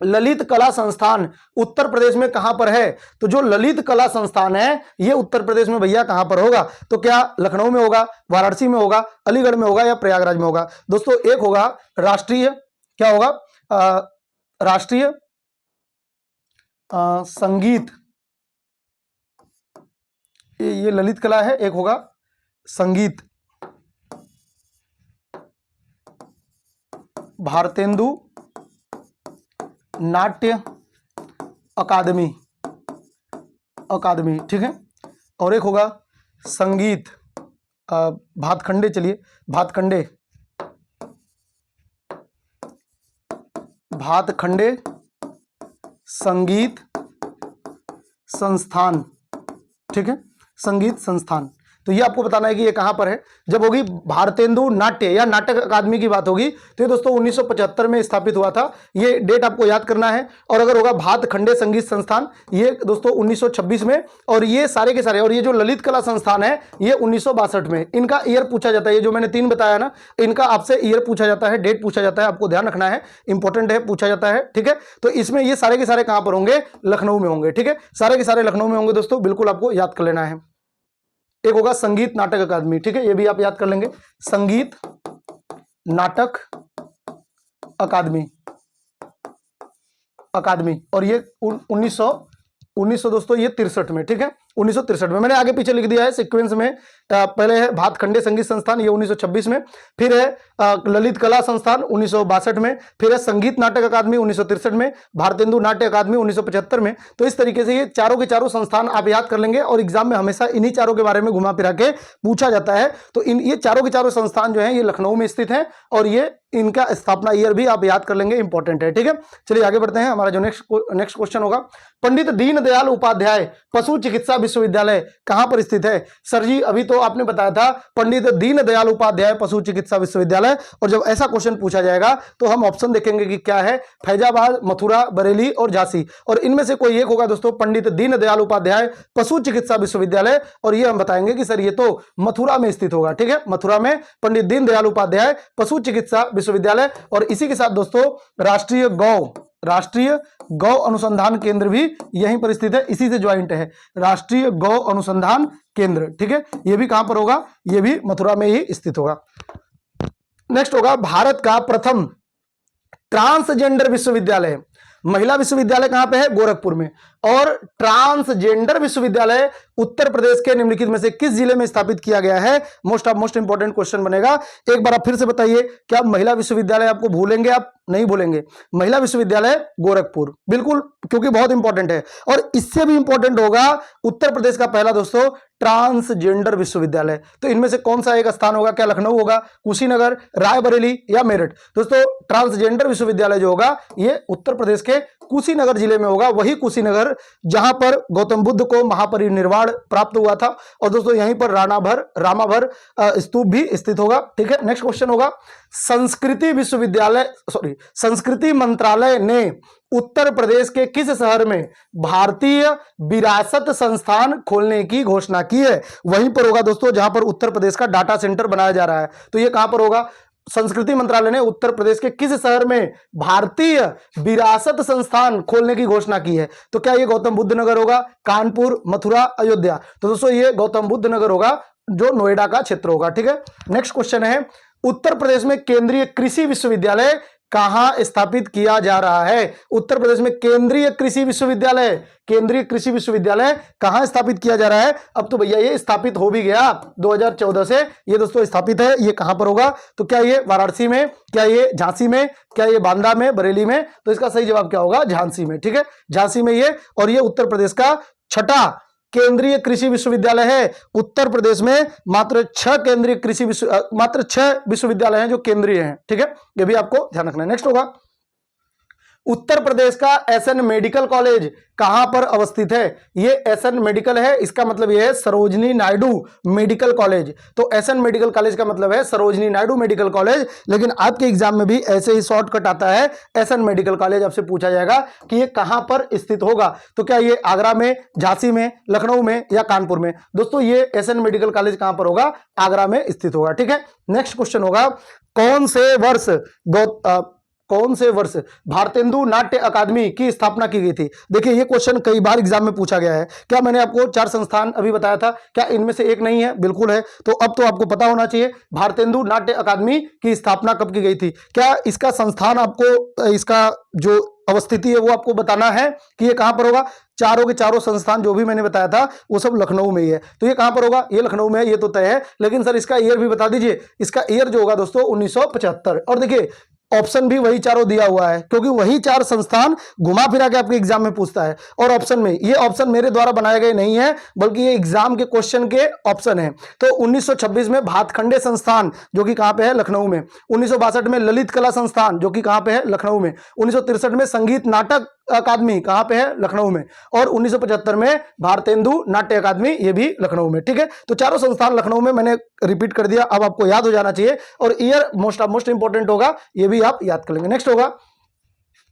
ललित कला संस्थान उत्तर प्रदेश में कहां पर है? तो जो ललित कला संस्थान है ये उत्तर प्रदेश में भैया कहां पर होगा? तो क्या लखनऊ में होगा, वाराणसी में होगा, अलीगढ़ में होगा, या प्रयागराज में होगा? दोस्तों एक होगा राष्ट्रीय, क्या होगा? राष्ट्रीय संगीत, ये ललित कला है, एक होगा संगीत, भारतेंदु नाट्य अकादमी, ठीक है, और एक होगा संगीत भातखंडे, चलिए भातखंडे संगीत संस्थान। ठीक है, संगीत संस्थान। तो ये आपको बताना है कि ये कहां पर है। जब होगी भारतेंदु नाट्य या नाटक अकादमी की बात होगी तो ये दोस्तों 1975 में स्थापित हुआ था, ये डेट आपको याद करना है। और अगर होगा भातखंडे संगीत संस्थान, ये दोस्तों 1926 में। और ये सारे के सारे, और ये जो ललित कला संस्थान है ये 1962 में। इनका ईयर पूछा जाता है, ये जो मैंने 3 बताया ना, इनका आपसे ईयर पूछा जाता है, डेट पूछा जाता है, आपको ध्यान रखना है, इंपॉर्टेंट है, पूछा जाता है। ठीक है, तो इसमें ये सारे के सारे कहां पर होंगे? लखनऊ में होंगे। ठीक है, सारे के सारे लखनऊ में होंगे दोस्तों, बिल्कुल आपको याद कर लेना है। एक होगा संगीत नाटक अकादमी, ठीक है, ये भी आप याद कर लेंगे, संगीत नाटक अकादमी, और ये 1900 दोस्तों ये 63 में। ठीक है, 1963 में। मैंने आगे पीछे लिख दिया है सीक्वेंस में। पहले है भातखंडे संगीत संस्थान, ये 1926 में, फिर है ललित कला संस्थान 1962 में, फिर है संगीत नाटक अकादमी 1963 में, भारतेंदु नाट्य अकादमी 1975 में। तो इस तरीके से ये चारों के चारों संस्थान आप याद कर लेंगे, और एग्जाम में हमेशा इन्हीं चारों के बारे में घुमा फिरा के पूछा जाता है। तो ये चारों के चारों संस्थान जो है ये लखनऊ में स्थित है, और ये इनका स्थापना ईयर भी आप याद कर लेंगे, इंपॉर्टेंट है। ठीक है, चलिए आगे बढ़ते हैं। हमारा जो नेक्स्ट क्वेश्चन होगा, पंडित दीनदयाल उपाध्याय पशु चिकित्सा विश्वविद्यालय कहां पर स्थित है? सर जी अभी तो आपने बताया था पंडित दीनदयाल उपाध्याय पशु चिकित्सा विश्वविद्यालय, और जब ऐसा क्वेश्चन पूछा जाएगा तो हम ऑप्शन देखेंगे कि क्या है, फैजाबाद, मथुरा, बरेली और झांसी, और इनमें से कोई एक होगा दोस्तों पंडित दीनदयाल उपाध्याय पशु चिकित्सा विश्वविद्यालय, और ये हम बताएंगे कि सर ये तो मथुरा में स्थित होगा। ठीक है, मथुरा में पंडित दीनदयाल उपाध्याय पशु चिकित्सा विश्वविद्यालय। और इसी के साथ दोस्तों राष्ट्रीय गौ अनुसंधान केंद्र भी यहीं पर स्थित है, इसी से ज्वाइंट है, राष्ट्रीय गौ अनुसंधान केंद्र। ठीक है, ये भी कहां पर होगा? ये भी मथुरा में ही स्थित होगा। नेक्स्ट होगा, भारत का प्रथम ट्रांसजेंडर विश्वविद्यालय, महिला विश्वविद्यालय कहां पे है? गोरखपुर में। और ट्रांसजेंडर विश्वविद्यालय उत्तर प्रदेश के निम्नलिखित में से किस जिले में स्थापित किया गया है? मोस्ट इंपॉर्टेंट क्वेश्चन बनेगा। एक बार आप फिर से बताइए, क्या महिला विश्वविद्यालय आपको भूलेंगे? आप नहीं भूलेंगे, महिला विश्वविद्यालय गोरखपुर, बिल्कुल, क्योंकि बहुत इंपॉर्टेंट है। और इससे भी इंपॉर्टेंट होगा उत्तर प्रदेश का पहला दोस्तों ट्रांसजेंडर विश्वविद्यालय। तो इनमें से कौन सा एक स्थान होगा? क्या लखनऊ होगा, कुशीनगर, रायबरेली या मेरठ? दोस्तों ट्रांसजेंडर विश्वविद्यालय जो होगा ये उत्तर प्रदेश के कुशीनगर जिले में होगा, वही कुशीनगर जहां पर गौतम बुद्ध को महापरिनिर्वाण प्राप्त हुआ था। और दोस्तों यहीं पर रामाभर स्तूप भी स्थित होगा। ठीक है, नेक्स्ट क्वेश्चन होगा, संस्कृति मंत्रालय ने उत्तर प्रदेश के किस शहर में भारतीय विरासत संस्थान खोलने की घोषणा की है? वहीं पर होगा दोस्तों जहां पर उत्तर प्रदेश का डाटा सेंटर बनाया जा रहा है। तो ये कहां पर होगा? संस्कृति मंत्रालय ने उत्तर प्रदेश के किस शहर में भारतीय विरासत संस्थान खोलने की घोषणा की है? तो क्या ये गौतम बुद्ध नगर होगा, कानपुर, मथुरा, अयोध्या? तो दोस्तों ये गौतम बुद्ध नगर होगा, जो नोएडा का क्षेत्र होगा। ठीक है, नेक्स्ट क्वेश्चन है, उत्तर प्रदेश में केंद्रीय कृषि विश्वविद्यालय कहां स्थापित किया जा रहा है? उत्तर प्रदेश में केंद्रीय कृषि विश्वविद्यालय, केंद्रीय कृषि विश्वविद्यालय कहां स्थापित किया जा रहा है? अब तो भैया ये स्थापित हो भी गया 2014 से, ये दोस्तों स्थापित है। ये कहां पर होगा? तो क्या ये वाराणसी में, क्या ये झांसी में, क्या ये बांदा में, बरेली में? तो इसका सही जवाब क्या होगा? झांसी में। ठीक है, झांसी में ये, और ये उत्तर प्रदेश का छठा केंद्रीय कृषि विश्वविद्यालय है। उत्तर प्रदेश में मात्र 6 केंद्रीय कृषि मात्र 6 विश्वविद्यालय हैं जो केंद्रीय हैं। ठीक है, ये भी आपको ध्यान रखना है। नेक्स्ट होगा, उत्तर प्रदेश का एसएन मेडिकल कॉलेज कहां पर अवस्थित है? ये एसएन मेडिकल है, इसका मतलब ये है सरोजनी नायडू मेडिकल कॉलेज। तो एसएन मेडिकल कॉलेज का मतलब है सरोजनी नायडू मेडिकल कॉलेज, लेकिन आपके एग्जाम में भी ऐसे ही शॉर्टकट आता है, एसएन मेडिकल कॉलेज। आपसे पूछा जाएगा कि ये कहां पर स्थित होगा, तो क्या ये आगरा में, झांसी में, लखनऊ में या कानपुर में? दोस्तों ये एसएन मेडिकल कॉलेज कहां पर होगा? आगरा में स्थित होगा। ठीक है, नेक्स्ट क्वेश्चन होगा, कौन से वर्ष भारतेंदु नाट्य अकादमी की स्थापना की गई थी? देखिए ये क्वेश्चन कई बार एग्जाम में पूछा गया है। क्या मैंने आपको 4 संस्थान अभी बताया था, क्या इनमें से एक नहीं है? बिल्कुल है। तो अब तो आपको पता होना चाहिए भारतेंदु नाट्य अकादमी की स्थापना कब की गई थी। क्या इसका संस्थान आपको, इसका जो अवस्थिति है वो आपको बताना है कि ये कहां पर होगा? चारों के चारों संस्थान जो भी मैंने बताया था वो सब लखनऊ में ही है। तो ये कहां पर होगा? ये लखनऊ में है, ये तो तय है। लेकिन सर इसका ईयर भी बता दीजिए। इसका ईयर जो होगा दोस्तों 1975। और देखिए ऑप्शन भी वही चारों दिया हुआ है, क्योंकि वही 4 संस्थान घुमा फिरा के आपके एग्जाम में पूछता है। और ऑप्शन में, ये ऑप्शन मेरे द्वारा बनाए गए नहीं है, बल्कि ये एग्जाम के क्वेश्चन के ऑप्शन है। तो 1926 में भातखंडे संस्थान जो कि कहां पे है? लखनऊ में। 1962 में ललित कला संस्थान जो कि कहां पे है? लखनऊ में। 1963 में संगीत नाटक अकादमी कहां पे है? लखनऊ में। और 1975 में भारतेंदु नाट्य अकादमी, ये भी लखनऊ में। ठीक है, तो चारों संस्थान लखनऊ में, मैंने रिपीट कर दिया, अब आपको याद हो जाना चाहिए। और ईयर मोस्ट इंपॉर्टेंट होगा, ये भी आप याद कर लेंगे। नेक्स्ट होगा,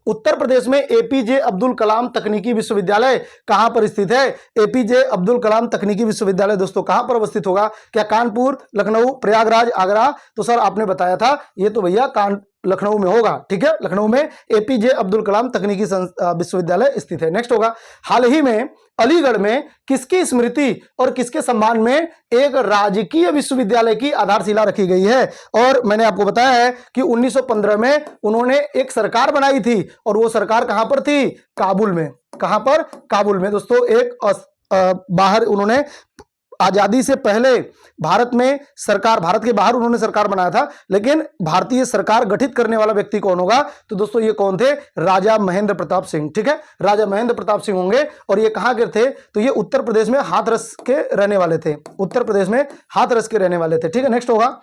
उत्तर प्रदेश में एपीजे अब्दुल कलाम तकनीकी विश्वविद्यालय कहां पर स्थित है? एपीजे अब्दुल कलाम तकनीकी विश्वविद्यालय दोस्तों कहां पर अवस्थित होगा? क्या कानपुर, लखनऊ, प्रयागराज, आगरा? तो सर आपने बताया था, ये तो भैया लखनऊ में होगा। ठीक है, लखनऊ में एपीजे अब्दुल कलाम तकनीकी विश्वविद्यालय स्थित है। नेक्स्ट होगा, हाल ही में अलीगढ़ में किसकी स्मृति और किसके सम्मान में एक राजकीय विश्वविद्यालय की आधारशिला रखी गई है? और मैंने आपको बताया है कि 1915 में उन्होंने एक सरकार बनाई थी, और वो सरकार कहां पर थी? काबुल में। कहां पर? काबुल में दोस्तों। एक बाहर उन्होंने आजादी से पहले भारत में सरकार, भारत के बाहर उन्होंने सरकार बनाया था, लेकिन भारतीय सरकार गठित करने वाला व्यक्ति कौन होगा? तो दोस्तों ये कौन थे? राजा महेंद्र प्रताप सिंह। ठीक है, राजा महेंद्र प्रताप सिंह होंगे। और ये कहां के थे? तो ये उत्तर प्रदेश में हाथरस के रहने वाले थे। उत्तर प्रदेश में हाथरस के रहने वाले थे। ठीक है, नेक्स्ट होगा,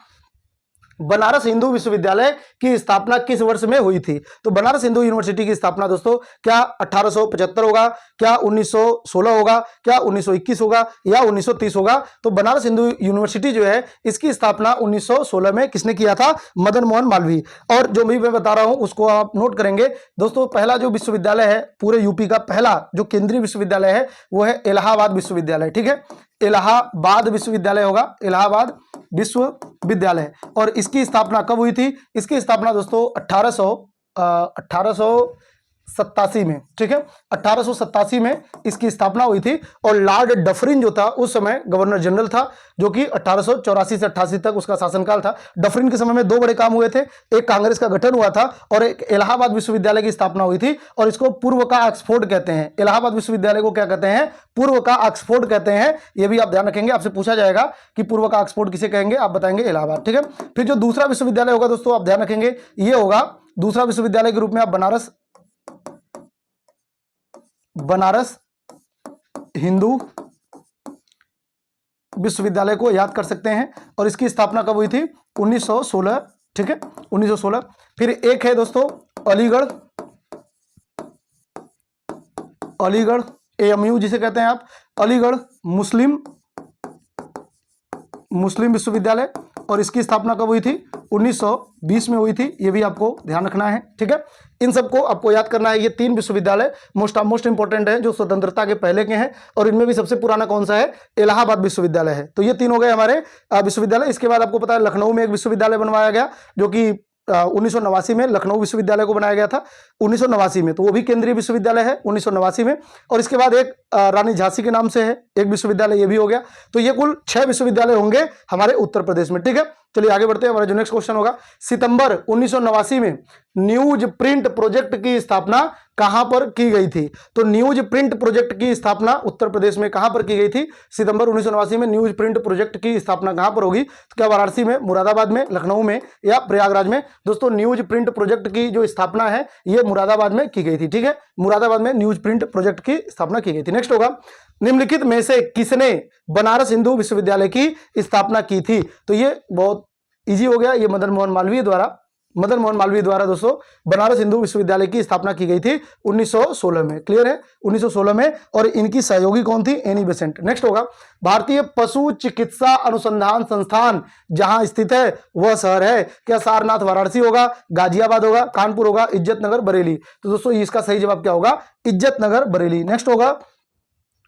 बनारस हिंदू विश्वविद्यालय की स्थापना किस वर्ष में हुई थी? तो बनारस हिंदू यूनिवर्सिटी की स्थापना दोस्तों क्या 1875 होगा, क्या 1916 होगा, क्या 1921 होगा, या 1930 होगा? तो बनारस हिंदू यूनिवर्सिटी जो है इसकी स्थापना 1916 में किसने किया था? मदन मोहन मालवीय। और जो भी मैं बता रहा हूं उसको आप नोट करेंगे दोस्तों। पहला जो विश्वविद्यालय है पूरे यूपी का, पहला जो केंद्रीय विश्वविद्यालय है वो है इलाहाबाद विश्वविद्यालय। ठीक है, इलाहाबाद विश्वविद्यालय होगा, इलाहाबाद विश्वविद्यालय। और इसकी स्थापना कब हुई थी? इसकी स्थापना दोस्तों 1887 में। ठीक है, 1887 में इसकी स्थापना हुई थी। और लॉर्ड डफरिन जो था उस समय गवर्नर जनरल था, जो कि 1884 से 88 तक उसका शासनकाल था। डफरिन के समय में 2 बड़े काम हुए थे, एक कांग्रेस का गठन हुआ था और एक इलाहाबाद विश्वविद्यालय की स्थापना हुई थी। और इसको पूर्व का ऑक्सफोर्ड कहते हैं। इलाहाबाद विश्वविद्यालय को क्या कहते हैं? पूर्व का ऑक्सफोर्ड कहते हैं। ये भी आप ध्यान रखेंगे, आपसे पूछा जाएगा कि पूर्व का ऑक्सफोर्ड किसे कहेंगे, आप बताएंगे इलाहाबाद। ठीक है, फिर जो दूसरा विश्वविद्यालय होगा दोस्तों आप ध्यान रखेंगे, ये होगा दूसरा विश्वविद्यालय के रूप में आप बनारस हिंदू विश्वविद्यालय को याद कर सकते हैं। और इसकी स्थापना कब हुई थी? 1916। ठीक है, 1916। फिर एक है दोस्तों अलीगढ़ AMU जिसे कहते हैं आप, अलीगढ़ मुस्लिम विश्वविद्यालय। और इसकी स्थापना कब हुई थी? 1920 में हुई थी। ये भी आपको ध्यान रखना है। ठीक है, इन सबको आपको याद करना है। ये 3 विश्वविद्यालय मोस्ट इंपॉर्टेंट है जो स्वतंत्रता के पहले के हैं। और इनमें भी सबसे पुराना कौन सा है? इलाहाबाद विश्वविद्यालय है। तो ये 3 हो गए हमारे विश्वविद्यालय। इसके बाद आपको पता है लखनऊ में एक विश्वविद्यालय बनवाया गया, जो कि 1989 में लखनऊ विश्वविद्यालय को बनाया गया था। 1989 में, तो वो भी केंद्रीय विश्वविद्यालय है 1989 में। और इसके बाद एक रानी झांसी के नाम से है एक विश्वविद्यालय, ये भी हो गया। तो ये कुल 6 विश्वविद्यालय होंगे हमारे उत्तर प्रदेश में। ठीक है, चलिए आगे बढ़ते हैं। हमारा जो नेक्स्ट क्वेश्चन होगा, सितंबर 1989 में न्यूज प्रिंट प्रोजेक्ट की स्थापना कहां पर की गई थी? तो न्यूज प्रिंट प्रोजेक्ट की स्थापना उत्तर प्रदेश में कहां पर की गई थी? सितंबर 1989 में न्यूज प्रिंट प्रोजेक्ट की स्थापना कहां पर होगी? तो क्या वाराणसी में, मुरादाबाद में, लखनऊ में या प्रयागराज में? दोस्तों न्यूज प्रिंट प्रोजेक्ट की जो स्थापना है ये मुरादाबाद में की गई थी। ठीक है, मुरादाबाद में न्यूज प्रिंट प्रोजेक्ट की स्थापना की गई थी। नेक्स्ट होगा, निम्नलिखित में से किसने बनारस हिंदू विश्वविद्यालय की स्थापना की थी? तो ये बहुत इजी हो गया, ये मदन मोहन मालवीय द्वारा दोस्तों बनारस हिंदू विश्वविद्यालय की स्थापना की गई थी 1916 में। क्लियर है, 1916 में। और इनकी सहयोगी कौन थी? Annie Besant. नेक्स्ट होगा, भारतीय पशु चिकित्सा अनुसंधान संस्थान जहां स्थित है वह शहर है? क्या सारनाथ वाराणसी होगा, गाजियाबाद होगा, कानपुर होगा, इज्जतनगर बरेली? तो दोस्तों इसका सही जवाब क्या होगा? इज्जतनगर बरेली। नेक्स्ट होगा,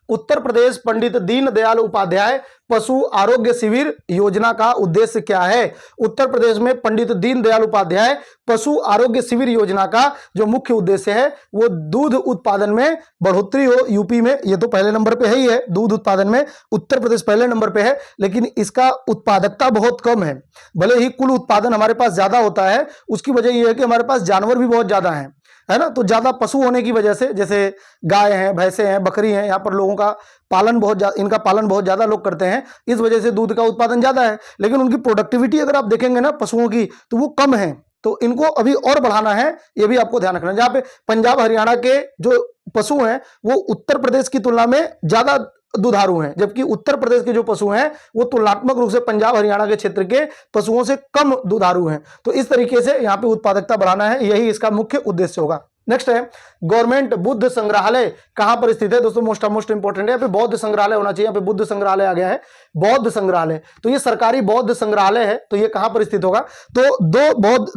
उत्तर प्रदेश पंडित दीनदयाल उपाध्याय पशु आरोग्य शिविर योजना का उद्देश्य क्या है? उत्तर प्रदेश में पंडित दीनदयाल उपाध्याय पशु आरोग्य शिविर योजना का जो मुख्य उद्देश्य है वो दूध उत्पादन में बढ़ोतरी हो। यूपी में ये तो पहले नंबर पे ही है, दूध उत्पादन में उत्तर प्रदेश पहले नंबर पे है, लेकिन इसका उत्पादकता बहुत कम है। भले ही कुल उत्पादन हमारे पास ज्यादा होता है, उसकी वजह यह है कि हमारे पास जानवर भी बहुत ज्यादा हैं, है ना। तो ज्यादा पशु होने की वजह से, जैसे गाय हैं, भैंसे हैं, बकरी हैं, यहाँ पर लोगों का पालन इनका पालन बहुत ज्यादा लोग करते हैं, इस वजह से दूध का उत्पादन ज्यादा है। लेकिन उनकी प्रोडक्टिविटी अगर आप देखेंगे ना पशुओं की, तो वो कम है। तो इनको अभी और बढ़ाना है, ये भी आपको ध्यान रखना है। जहाँ पे पंजाब हरियाणा के जो पशु हैं वो उत्तर प्रदेश की तुलना में ज्यादा दुधारू हैं, जबकि उत्तर प्रदेश के जो पशु हैं वो तुलनात्मक रूप से पंजाब हरियाणा के क्षेत्र के पशुओं से कम दुधारू हैं। तो इस तरीके से यहाँ पे उत्पादकता बढ़ाना है, यही इसका मुख्य उद्देश्य होगा। नेक्स्ट है, गवर्नमेंट बुद्ध संग्रहालय कहां पर स्थित है? दोस्तों मोस्ट इंपॉर्टेंट है, यहाँ पे बौद्ध संग्रहालय होना चाहिए, यहाँ पे बुद्ध संग्रहालय आ गया है, बौद्ध संग्रहालय। तो ये सरकारी बौद्ध संग्रहालय है, तो ये कहां पर स्थित होगा? तो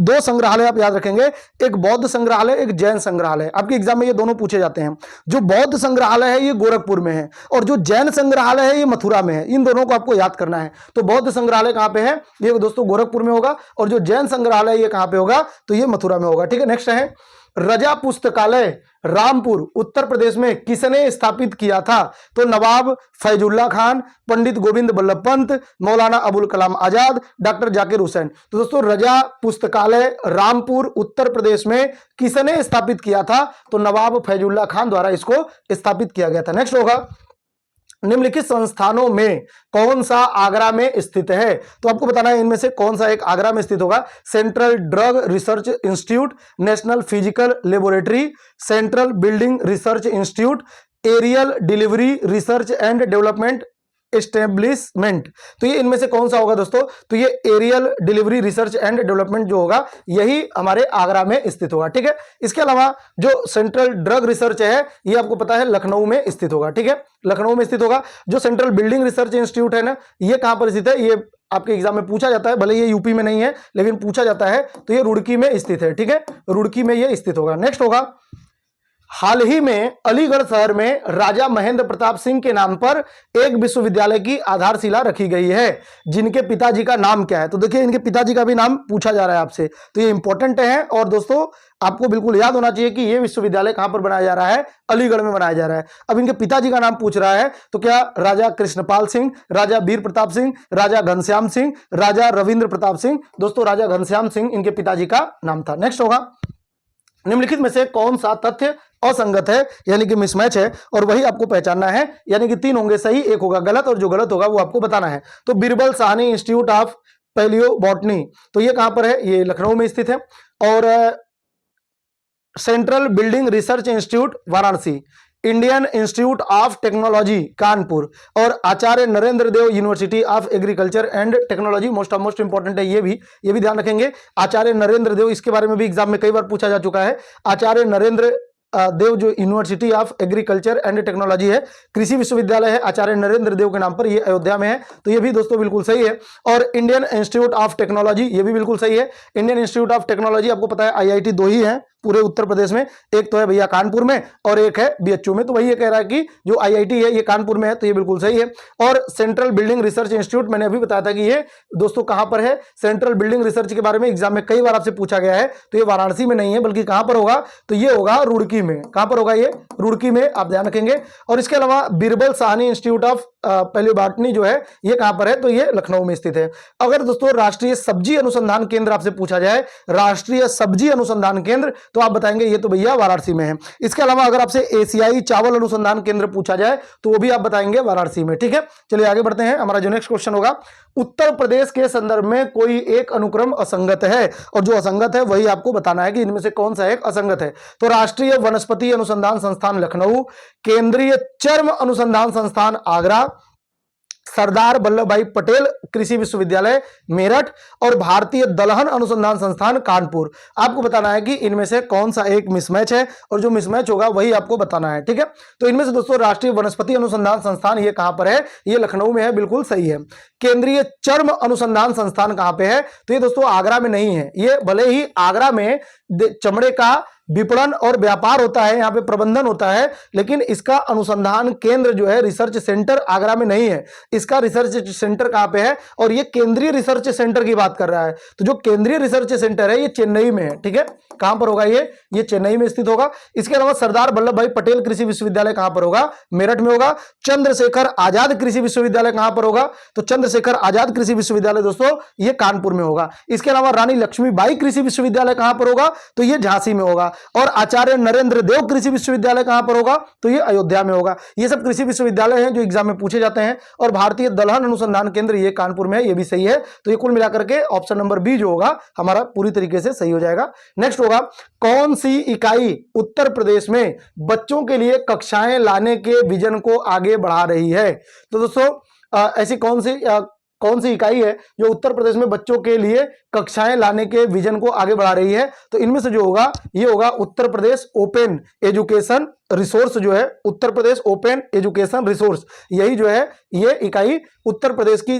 दो संग्रहालय आप याद रखेंगे, एक बौद्ध संग्रहालय, एक जैन संग्रहालय। आपके एग्जाम में ये दोनों पूछे जाते हैं। जो बौद्ध संग्रहालय है ये गोरखपुर में है, और जो जैन संग्रहालय है ये मथुरा में है। इन दोनों को आपको याद करना है। तो बौद्ध संग्रहालय कहां पे है? ये दोस्तों गोरखपुर में होगा, और जो जैन संग्रहालय ये कहां पे होगा? तो ये मथुरा में होगा। ठीक है, नेक्स्ट है, रजा पुस्तकालय रामपुर उत्तर प्रदेश में किसने स्थापित किया था? तो नवाब फैजुल्ला खान, पंडित गोविंद बल्लभ पंत, मौलाना अबुल कलाम आजाद, डॉक्टर जाकिर हुसैन। तो दोस्तों रजा पुस्तकालय रामपुर उत्तर प्रदेश में किसने स्थापित किया था? तो नवाब फैजुल्ला खान द्वारा इसको स्थापित किया गया था। नेक्स्ट होगा, निम्नलिखित संस्थानों में कौन सा आगरा में स्थित है? तो आपको बताना है इनमें से कौन सा एक आगरा में स्थित होगा। Central drug research institute, national physical laboratory, central building research institute, aerial delivery research and development establishment. तो ये इनमें से कौन सा होगा दोस्तों? तो ये aerial delivery research and development जो होगा यही हमारे आगरा में स्थित होगा। ठीक है, इसके अलावा जो सेंट्रल ड्रग रिसर्च है ये आपको पता है लखनऊ में स्थित होगा। ठीक है, लखनऊ में स्थित होगा। जो सेंट्रल बिल्डिंग रिसर्च इंस्टीट्यूट है ना, ये कहां पर स्थित है? ये आपके एग्जाम में पूछा जाता है, भले ये यूपी में नहीं है लेकिन पूछा जाता है, तो ये रुड़की में स्थित है। ठीक है, रुड़की में ये स्थित होगा। नेक्स्ट होगा, हाल ही में अलीगढ़ शहर में राजा महेंद्र प्रताप सिंह के नाम पर एक विश्वविद्यालय की आधारशिला रखी गई है, जिनके पिताजी का नाम क्या है? तो देखिए इनके पिताजी का भी नाम पूछा जा रहा है आपसे, तो ये इंपॉर्टेंट है। और दोस्तों आपको बिल्कुल याद होना चाहिए कि ये विश्वविद्यालय कहां पर बनाया जा रहा है? अलीगढ़ में बनाया जा रहा है। अब इनके पिताजी का नाम पूछ रहा है, तो क्या राजा कृष्णपाल सिंह, राजा वीर प्रताप सिंह, राजा घनश्याम सिंह, राजा रविंद्र प्रताप सिंह? दोस्तों राजा घनश्याम सिंह इनके पिताजी का नाम था। नेक्स्ट होगा, निम्नलिखित में से कौन सा तथ्य असंगत है, यानी कि मिसमैच है, और वही आपको पहचानना है। यानी कि 3 होंगे सही, 1 होगा गलत, और जो गलत होगा वो आपको बताना है। तो Birbal Sahni institute of palaeobotany, तो ये कहां पर है? ये लखनऊ में स्थित है। और central building research institute Varanasi, Indian institute of technology Kanpur, और Acharya Narendra Dev university of agriculture and technology most important है, ये भी ध्यान रखेंगे। आचार्य नरेंद्र देव, इसके बारे में भी एग्जाम में कई बार पूछा जा चुका है। आचार्य नरेंद्र देव जो university of agriculture and technology है, कृषि विश्वविद्यालय है आचार्य नरेंद्र देव के नाम पर, ये अयोध्या में है, तो ये भी दोस्तों बिल्कुल सही है। और इंडियन इंस्टीट्यूट ऑफ टेक्नोलॉजी, ये भी बिल्कुल सही है। इंडियन इंस्टीट्यूट ऑफ टेक्नोलॉजी आपको पता है IIT 2 ही है, पूरे उत्तर प्रदेश में। एक तो है भैया कानपुर में और एक है बीएचयू में। तो वही ये कह रहा है कि जो आईआईटी है ये कानपुर में है, तो ये बिल्कुल सही है। और सेंट्रल बिल्डिंग रिसर्च इंस्टीट्यूट, मैंने अभी बताया था कि ये दोस्तों कहां पर है। सेंट्रल बिल्डिंग रिसर्च के बारे में एग्जाम में कई बार आपसे पूछा गया है, तो ये वाराणसी में नहीं है बल्कि कहां पर होगा, तो ये होगा रुड़की में। कहां पर होगा, ये रुड़की में, आप ध्यान रखेंगे। और इसके अलावा Birbal Sahni institute of palaeobotany जो है ये कहां पर है, तो ये लखनऊ में स्थित है। अगर दोस्तों राष्ट्रीय सब्जी अनुसंधान केंद्र आपसे पूछा जाए, राष्ट्रीय सब्जी अनुसंधान केंद्र, तो आप बताएंगे ये तो भैया वाराणसी में है। इसके अलावा अगर आपसे एशियाई चावल अनुसंधान केंद्र पूछा जाए तो वो भी आप बताएंगे वाराणसी में। ठीक है, चलिए आगे बढ़ते हैं। हमारा जो नेक्स्ट क्वेश्चन होगा, उत्तर प्रदेश के संदर्भ में कोई एक अनुक्रम असंगत है, और जो असंगत है वही आपको बताना है कि इनमें से कौन सा एक असंगत है। तो राष्ट्रीय वनस्पति अनुसंधान संस्थान लखनऊ, केंद्रीय चर्म अनुसंधान संस्थान आगरा, सरदार वल्लभ भाई पटेल कृषि विश्वविद्यालय मेरठ और भारतीय दलहन अनुसंधान संस्थान कानपुर। आपको बताना है कि इनमें से कौन सा एक मिसमैच है, और जो मिसमैच होगा वही आपको बताना है। ठीक है, तो इनमें से दोस्तों राष्ट्रीय वनस्पति अनुसंधान संस्थान ये कहां पर है, ये लखनऊ में है, बिल्कुल सही है। केंद्रीय चर्म अनुसंधान संस्थान कहां पे है, तो ये दोस्तों आगरा में नहीं है। ये भले ही आगरा में चमड़े का विपणन और व्यापार होता है, यहाँ पे प्रबंधन होता है, लेकिन इसका अनुसंधान केंद्र जो है, रिसर्च सेंटर आगरा में नहीं है। इसका रिसर्च सेंटर कहां पे है, और ये केंद्रीय रिसर्च सेंटर की बात कर रहा है। तो जो केंद्रीय रिसर्च सेंटर है ये चेन्नई में है। ठीक है, कहां पर होगा, ये चेन्नई में स्थित होगा। इसके अलावा सरदार वल्लभ भाई पटेल कृषि विश्वविद्यालय कहां पर होगा, मेरठ में होगा। चंद्रशेखर आजाद कृषि विश्वविद्यालय कहां पर होगा, तो चंद्रशेखर आजाद कृषि विश्वविद्यालय दोस्तों ये कानपुर में होगा। इसके अलावा रानी लक्ष्मीबाई कृषि विश्वविद्यालय कहां पर होगा, तो ये झांसी में होगा। और आचार्य नरेंद्र देव कृषि विश्वविद्यालय कहां पर होगा, तो ये अयोध्या में होगा। ये सब कृषि विश्वविद्यालय हैं जो एग्जाम में पूछे जाते हैं। और भारतीय दलहन अनुसंधान केंद्र ये कानपुर में है, ये भी सही है। तो ये कुल मिलाकर के ऑप्शन नंबर बी जो होगा हमारा पूरी तरीके से सही हो जाएगा। नेक्स्ट होगा, कौन सी इकाई उत्तर प्रदेश में बच्चों के लिए कक्षाएं लाने के विजन को आगे बढ़ा रही है। तो दोस्तों ऐसी कौन सी इकाई है जो उत्तर प्रदेश में बच्चों के लिए कक्षाएं लाने के विजन को आगे बढ़ा रही है, तो इनमें से जो होगा ये होगा Uttar Pradesh open education resource, जो है Uttar Pradesh open education resource, यही जो है ये इकाई उत्तर प्रदेश की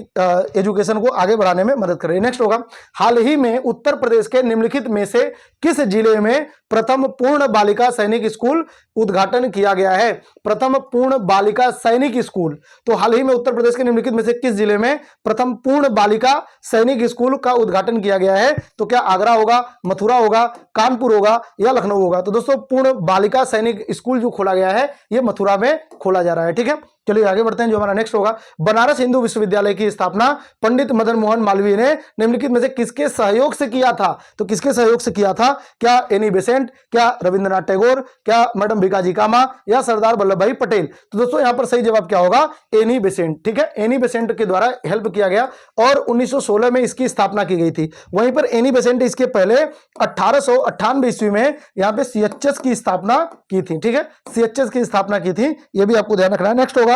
एजुकेशन को आगे बढ़ाने में मदद कर रही है। नेक्स्ट होगा, हाल ही में उत्तर प्रदेश के निम्नलिखित में से किस जिले में प्रथम पूर्ण बालिका सैनिक स्कूल उद्घाटन किया गया है। प्रथम पूर्ण बालिका सैनिक स्कूल, तो हाल ही में उत्तर प्रदेश के निम्नलिखित में से किस जिले में प्रथम पूर्ण बालिका सैनिक स्कूल का उद्घाटन किया गया है, तो क्या आगरा होगा, मथुरा होगा, कानपुर होगा या लखनऊ होगा। तो दोस्तों पूर्ण बालिका सैनिक स्कूल जो खोला गया है ये मथुरा में खोला जा रहा है। ठीक है, चलिए आगे बढ़ते हैं। जो हमारा नेक्स्ट होगा, बनारस हिंदू विश्वविद्यालय की स्थापना पंडित मदन मोहन मालवीय ने निम्नलिखित में से किसके सहयोग से किया था। तो किसके सहयोग से किया था, क्या एनी बेसेंट, क्या रविंद्रनाथ टैगोर, क्या मैडम भिकाजी कामा या सरदार वल्लभ भाई पटेल। तो दोस्तों यहां पर सही जवाब क्या होगा, एनी बेसेंट। ठीक है, एनी बेसेंट के द्वारा हेल्प किया गया और 1916 में इसकी स्थापना की गई थी। वहीं पर एनी बेसेंट इसके पहले 1898 ईस्वी में यहां पे सीएचएस की स्थापना की थी। ठीक है, सीएचएस की स्थापना की थी, यह भी आपको ध्यान रखना है। नेक्स्ट होगा,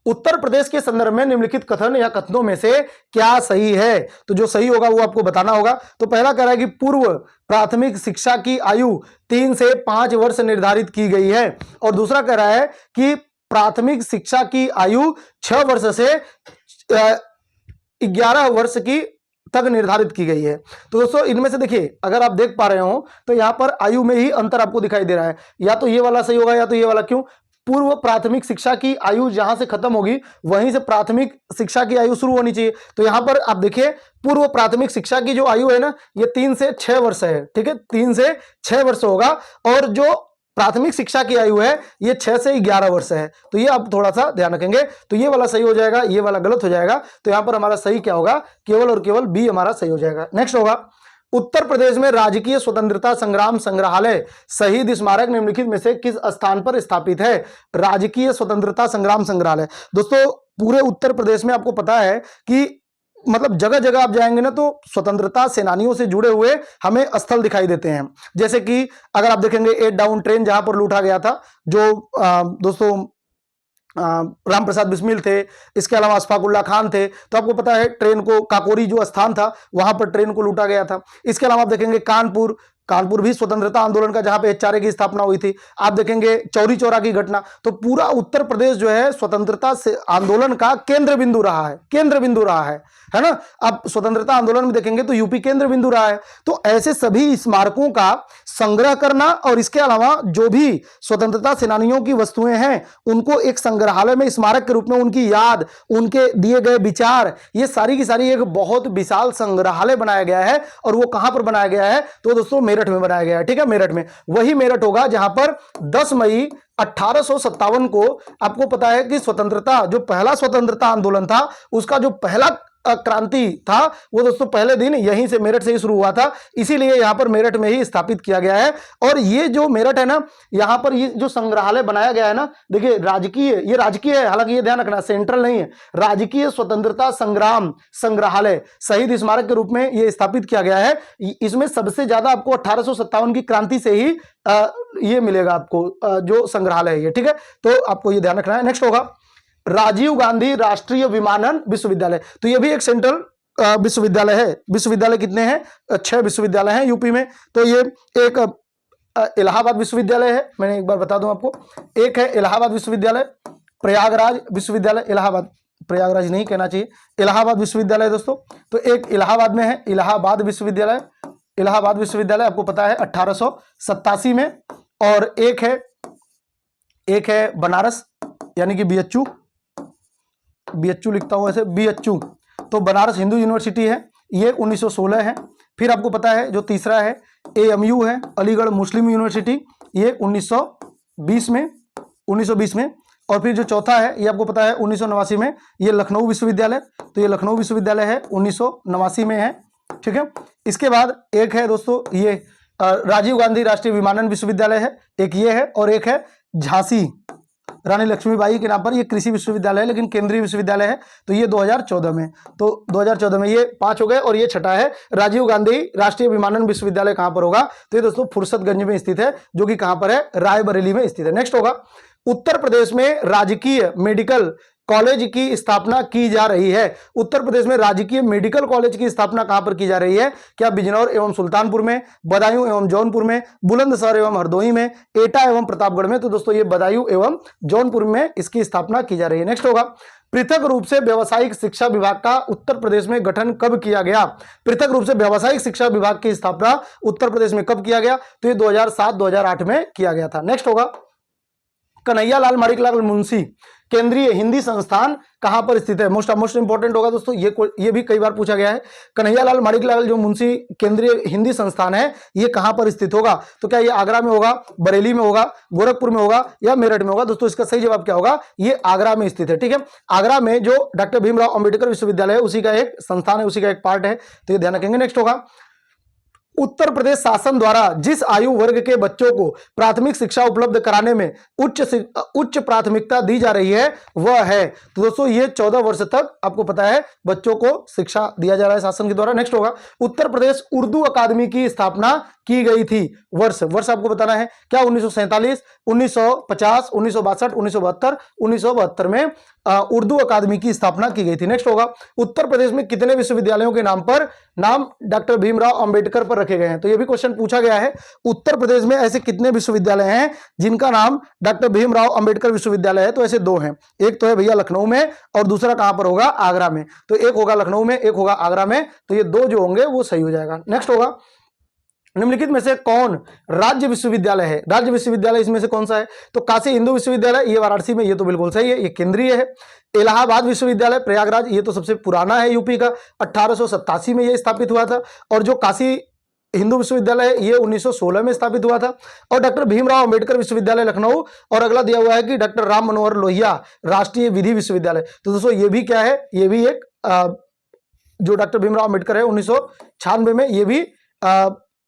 उत्तर प्रदेश के संदर्भ में निम्नलिखित कथन या कथनों में से क्या सही है। तो जो सही होगा वो आपको बताना होगा। तो पहला कह रहा है कि पूर्व प्राथमिक शिक्षा की आयु 3 से 5 वर्ष निर्धारित की गई है, और दूसरा कह रहा है कि प्राथमिक शिक्षा की आयु 6 वर्ष से 11 वर्ष की तक निर्धारित की गई है। तो दोस्तों इनमें से देखिए, अगर आप देख पा रहे हो तो यहां पर आयु में ही अंतर आपको दिखाई दे रहा है, या तो ये वाला सही होगा या तो ये वाला। क्यों, पूर्व प्राथमिक शिक्षा की आयु जहां से खत्म होगी वहीं से प्राथमिक शिक्षा की आयु शुरू होनी चाहिए। तो यहां पर आप देखिए पूर्व प्राथमिक शिक्षा की जो आयु है ना ये 3 से 6 वर्ष है। ठीक है, 3 से 6 वर्ष होगा, और जो प्राथमिक शिक्षा की आयु है ये 6 से 11 वर्ष है। तो ये आप थोड़ा सा ध्यान रखेंगे। तो ये वाला सही हो जाएगा, ये वाला गलत हो जाएगा। तो यहां पर हमारा सही क्या होगा, केवल और केवल बी हमारा सही हो जाएगा। नेक्स्ट होगा, उत्तर प्रदेश में राजकीय स्वतंत्रता संग्राम संग्रहालय शहीद स्मारक निम्नलिखित में से किस स्थान पर स्थापित है। राजकीय स्वतंत्रता संग्राम संग्रहालय दोस्तों पूरे उत्तर प्रदेश में आपको पता है कि मतलब जगह जगह आप जाएंगे ना तो स्वतंत्रता सेनानियों से जुड़े हुए हमें स्थल दिखाई देते हैं। जैसे कि अगर आप देखेंगे 8 डाउन ट्रेन जहां पर लूटा गया था, जो दोस्तों राम प्रसाद बिस्मिल थे, इसके अलावा अशफाकुल्ला खान थे। तो आपको पता है ट्रेन को काकोरी जो स्थान था वहां पर ट्रेन को लूटा गया था। इसके अलावा आप देखेंगे कानपुर कानपुर भी स्वतंत्रता आंदोलन का, जहां पे HRA की स्थापना हुई थी। आप देखेंगे चौरी चौरा की घटना। तो पूरा उत्तर प्रदेश जो है स्वतंत्रता से आंदोलन का केंद्र बिंदु रहा है, केंद्र बिंदु रहा है ना। अब स्वतंत्रता आंदोलन में देखेंगे तो यूपी केंद्र बिंदु रहा है। तो ऐसे सभी स्मारकों का संग्रह करना और इसके अलावा जो भी स्वतंत्रता सेनानियों की वस्तुएं हैं उनको एक संग्रहालय में स्मारक के रूप में उनकी याद, उनके दिए गए विचार, ये सारी की सारी एक बहुत विशाल संग्रहालय बनाया गया है। और वो कहां पर बनाया गया है? तो दोस्तों मेरठ में बनाया गया है। ठीक है, मेरठ में, वही मेरठ होगा जहां पर 10 मई 1857 को आपको पता है कि स्वतंत्रता, जो पहला स्वतंत्रता आंदोलन था उसका जो पहला क्रांति था वो दोस्तों पहले दिन यहीं से, मेरठ से ही शुरू हुआ था। इसीलिए यहां पर मेरठ में ही स्थापित किया गया है। और ये जो मेरठ है ना, यहां पर ये जो संग्रहालय बनाया गया है ना, देखिए राजकीय, ये राजकीय है, हालांकि ये ध्यान रखना सेंट्रल नहीं है, राजकीय स्वतंत्रता संग्राम संग्रहालय शहीद स्मारक के रूप में ये स्थापित किया गया है। इसमें सबसे ज्यादा आपको 1857 की क्रांति से ही ये मिलेगा आपको, जो संग्रहालय है ये। ठीक है, तो आपको ये ध्यान रखना है। नेक्स्ट होगा राजीव गांधी राष्ट्रीय विमानन विश्वविद्यालय। तो ये भी एक सेंट्रल विश्वविद्यालय है। विश्वविद्यालय कितने हैं? 6 विश्वविद्यालय हैं यूपी में। तो ये एक इलाहाबाद विश्वविद्यालय है, मैंने एक बार बता दूं आपको, एक है इलाहाबाद विश्वविद्यालय, प्रयागराज विश्वविद्यालय, इलाहाबाद, प्रयागराज नहीं कहना चाहिए, इलाहाबाद विश्वविद्यालय दोस्तों। तो एक इलाहाबाद में है इलाहाबाद विश्वविद्यालय, इलाहाबाद विश्वविद्यालय आपको पता है 1887 में। और एक है बनारस, यानी कि BHU लिखता हूं ऐसे, BHU, तो बनारस हिंदू यूनिवर्सिटी है, ये 1916 है। फिर आपको पता है जो तीसरा है AMU है, अलीगढ़ मुस्लिम यूनिवर्सिटी, ये 1920 में। और फिर जो चौथा है ये आपको पता है 1989 में, ये लखनऊ विश्वविद्यालय। तो ये लखनऊ विश्वविद्यालय है, 1989 में है। ठीक है, इसके बाद एक है दोस्तों ये राजीव गांधी राष्ट्रीय विमानन विश्वविद्यालय है, एक ये है। और एक है झांसी रानी लक्ष्मीबाई के नाम पर, ये कृषि विश्वविद्यालय है लेकिन केंद्रीय विश्वविद्यालय है। तो ये 2014 में, तो 2014 में ये 5 हो गए। और ये छठा है राजीव गांधी राष्ट्रीय विमानन विश्वविद्यालय, कहां पर होगा? तो ये दोस्तों फुर्सतगंज में स्थित है, जो कि कहां पर है? रायबरेली में स्थित है। नेक्स्ट होगा उत्तर प्रदेश में राजकीय मेडिकल कॉलेज की स्थापना की जा रही है। उत्तर प्रदेश में राजकीय मेडिकल कॉलेज की स्थापना कहां पर की जा रही है? क्या बिजनौर एवं सुल्तानपुर में, बदायूं एवं जौनपुर में, बुलंदशहर एवं हरदोई में, एटा एवं प्रतापगढ़ में? तो दोस्तों ये बदायूं एवं जौनपुर में इसकी स्थापना की जा रही है। नेक्स्ट होगा पृथक रूप से व्यावसायिक शिक्षा विभाग का उत्तर प्रदेश में गठन कब किया गया? पृथक रूप से व्यावसायिक शिक्षा विभाग की स्थापना उत्तर प्रदेश में कब किया गया? तो ये 2007-2008 में किया गया था। नेक्स्ट होगा कन्हैयालाल माणिकलाल मुंशी केंद्रीय हिंदी संस्थान कहां पर स्थित है? मोस्ट इंपॉर्टेंट होगा दोस्तों, ये भी कई बार पूछा गया है। कन्हैयालाल माणिकलाल जो मुंशी केंद्रीय हिंदी संस्थान है ये कहां पर स्थित होगा? तो क्या ये आगरा में होगा, बरेली में होगा, गोरखपुर में होगा या मेरठ में होगा? दोस्तों इसका सही जवाब क्या होगा? ये आगरा में स्थित है। ठीक है, आगरा में जो डॉक्टर भीमराव अंबेडकर विश्वविद्यालय है उसी का एक संस्थान है, उसी का एक पार्ट है, तो ये ध्यान रखेंगे। नेक्स्ट होगा उत्तर प्रदेश शासन द्वारा जिस आयु वर्ग के बच्चों को प्राथमिक शिक्षा उपलब्ध कराने में उच्च प्राथमिकता दी जा रही है वह है? तो दोस्तों ये 14 वर्ष तक आपको पता है बच्चों को शिक्षा दिया जा रहा है शासन के द्वारा। नेक्स्ट होगा उत्तर प्रदेश उर्दू अकादमी की स्थापना की गई थी। वर्ष आपको बताना है, क्या 1947, 1950, 1962, 1972, 1972 में उर्दू अकादमी की स्थापना की गई थी। नेक्स्ट होगा उत्तर प्रदेश में कितने विश्वविद्यालयों के नाम डॉक्टर भीमराव अंबेडकर पर रखे गए हैं? तो यह भी क्वेश्चन पूछा गया है, उत्तर प्रदेश में ऐसे कितने विश्वविद्यालय हैं जिनका नाम डॉक्टर भीमराव अंबेडकर विश्वविद्यालय है? तो ऐसे 2 हैं, एक तो है भैया लखनऊ में और दूसरा कहां पर होगा? आगरा में। तो एक होगा लखनऊ में, एक होगा आगरा में, तो ये 2 जो होंगे वो सही हो जाएगा। नेक्स्ट होगा निम्नलिखित में से कौन राज्य विश्वविद्यालय है? राज्य विश्वविद्यालय इसमें से कौन सा है? तो काशी हिंदू विश्वविद्यालय, ये वाराणसी में, ये तो बिल्कुल सही है, ये केंद्रीय है। इलाहाबाद विश्वविद्यालय प्रयागराज, ये तो सबसे पुराना है यूपी का, 1887 में ये स्थापित हुआ था। और जो काशी हिंदू विश्वविद्यालय है ये 1916 में स्थापित हुआ था। और डॉक्टर भीमराव अंबेडकर विश्वविद्यालय लखनऊ, और अगला दिया हुआ है कि डॉक्टर राम मनोहर लोहिया राष्ट्रीय विधि विश्वविद्यालय। तो दोस्तों ये भी क्या है? ये भी एक जो डॉक्टर भीमराव अंबेडकर है 1996 में, ये भी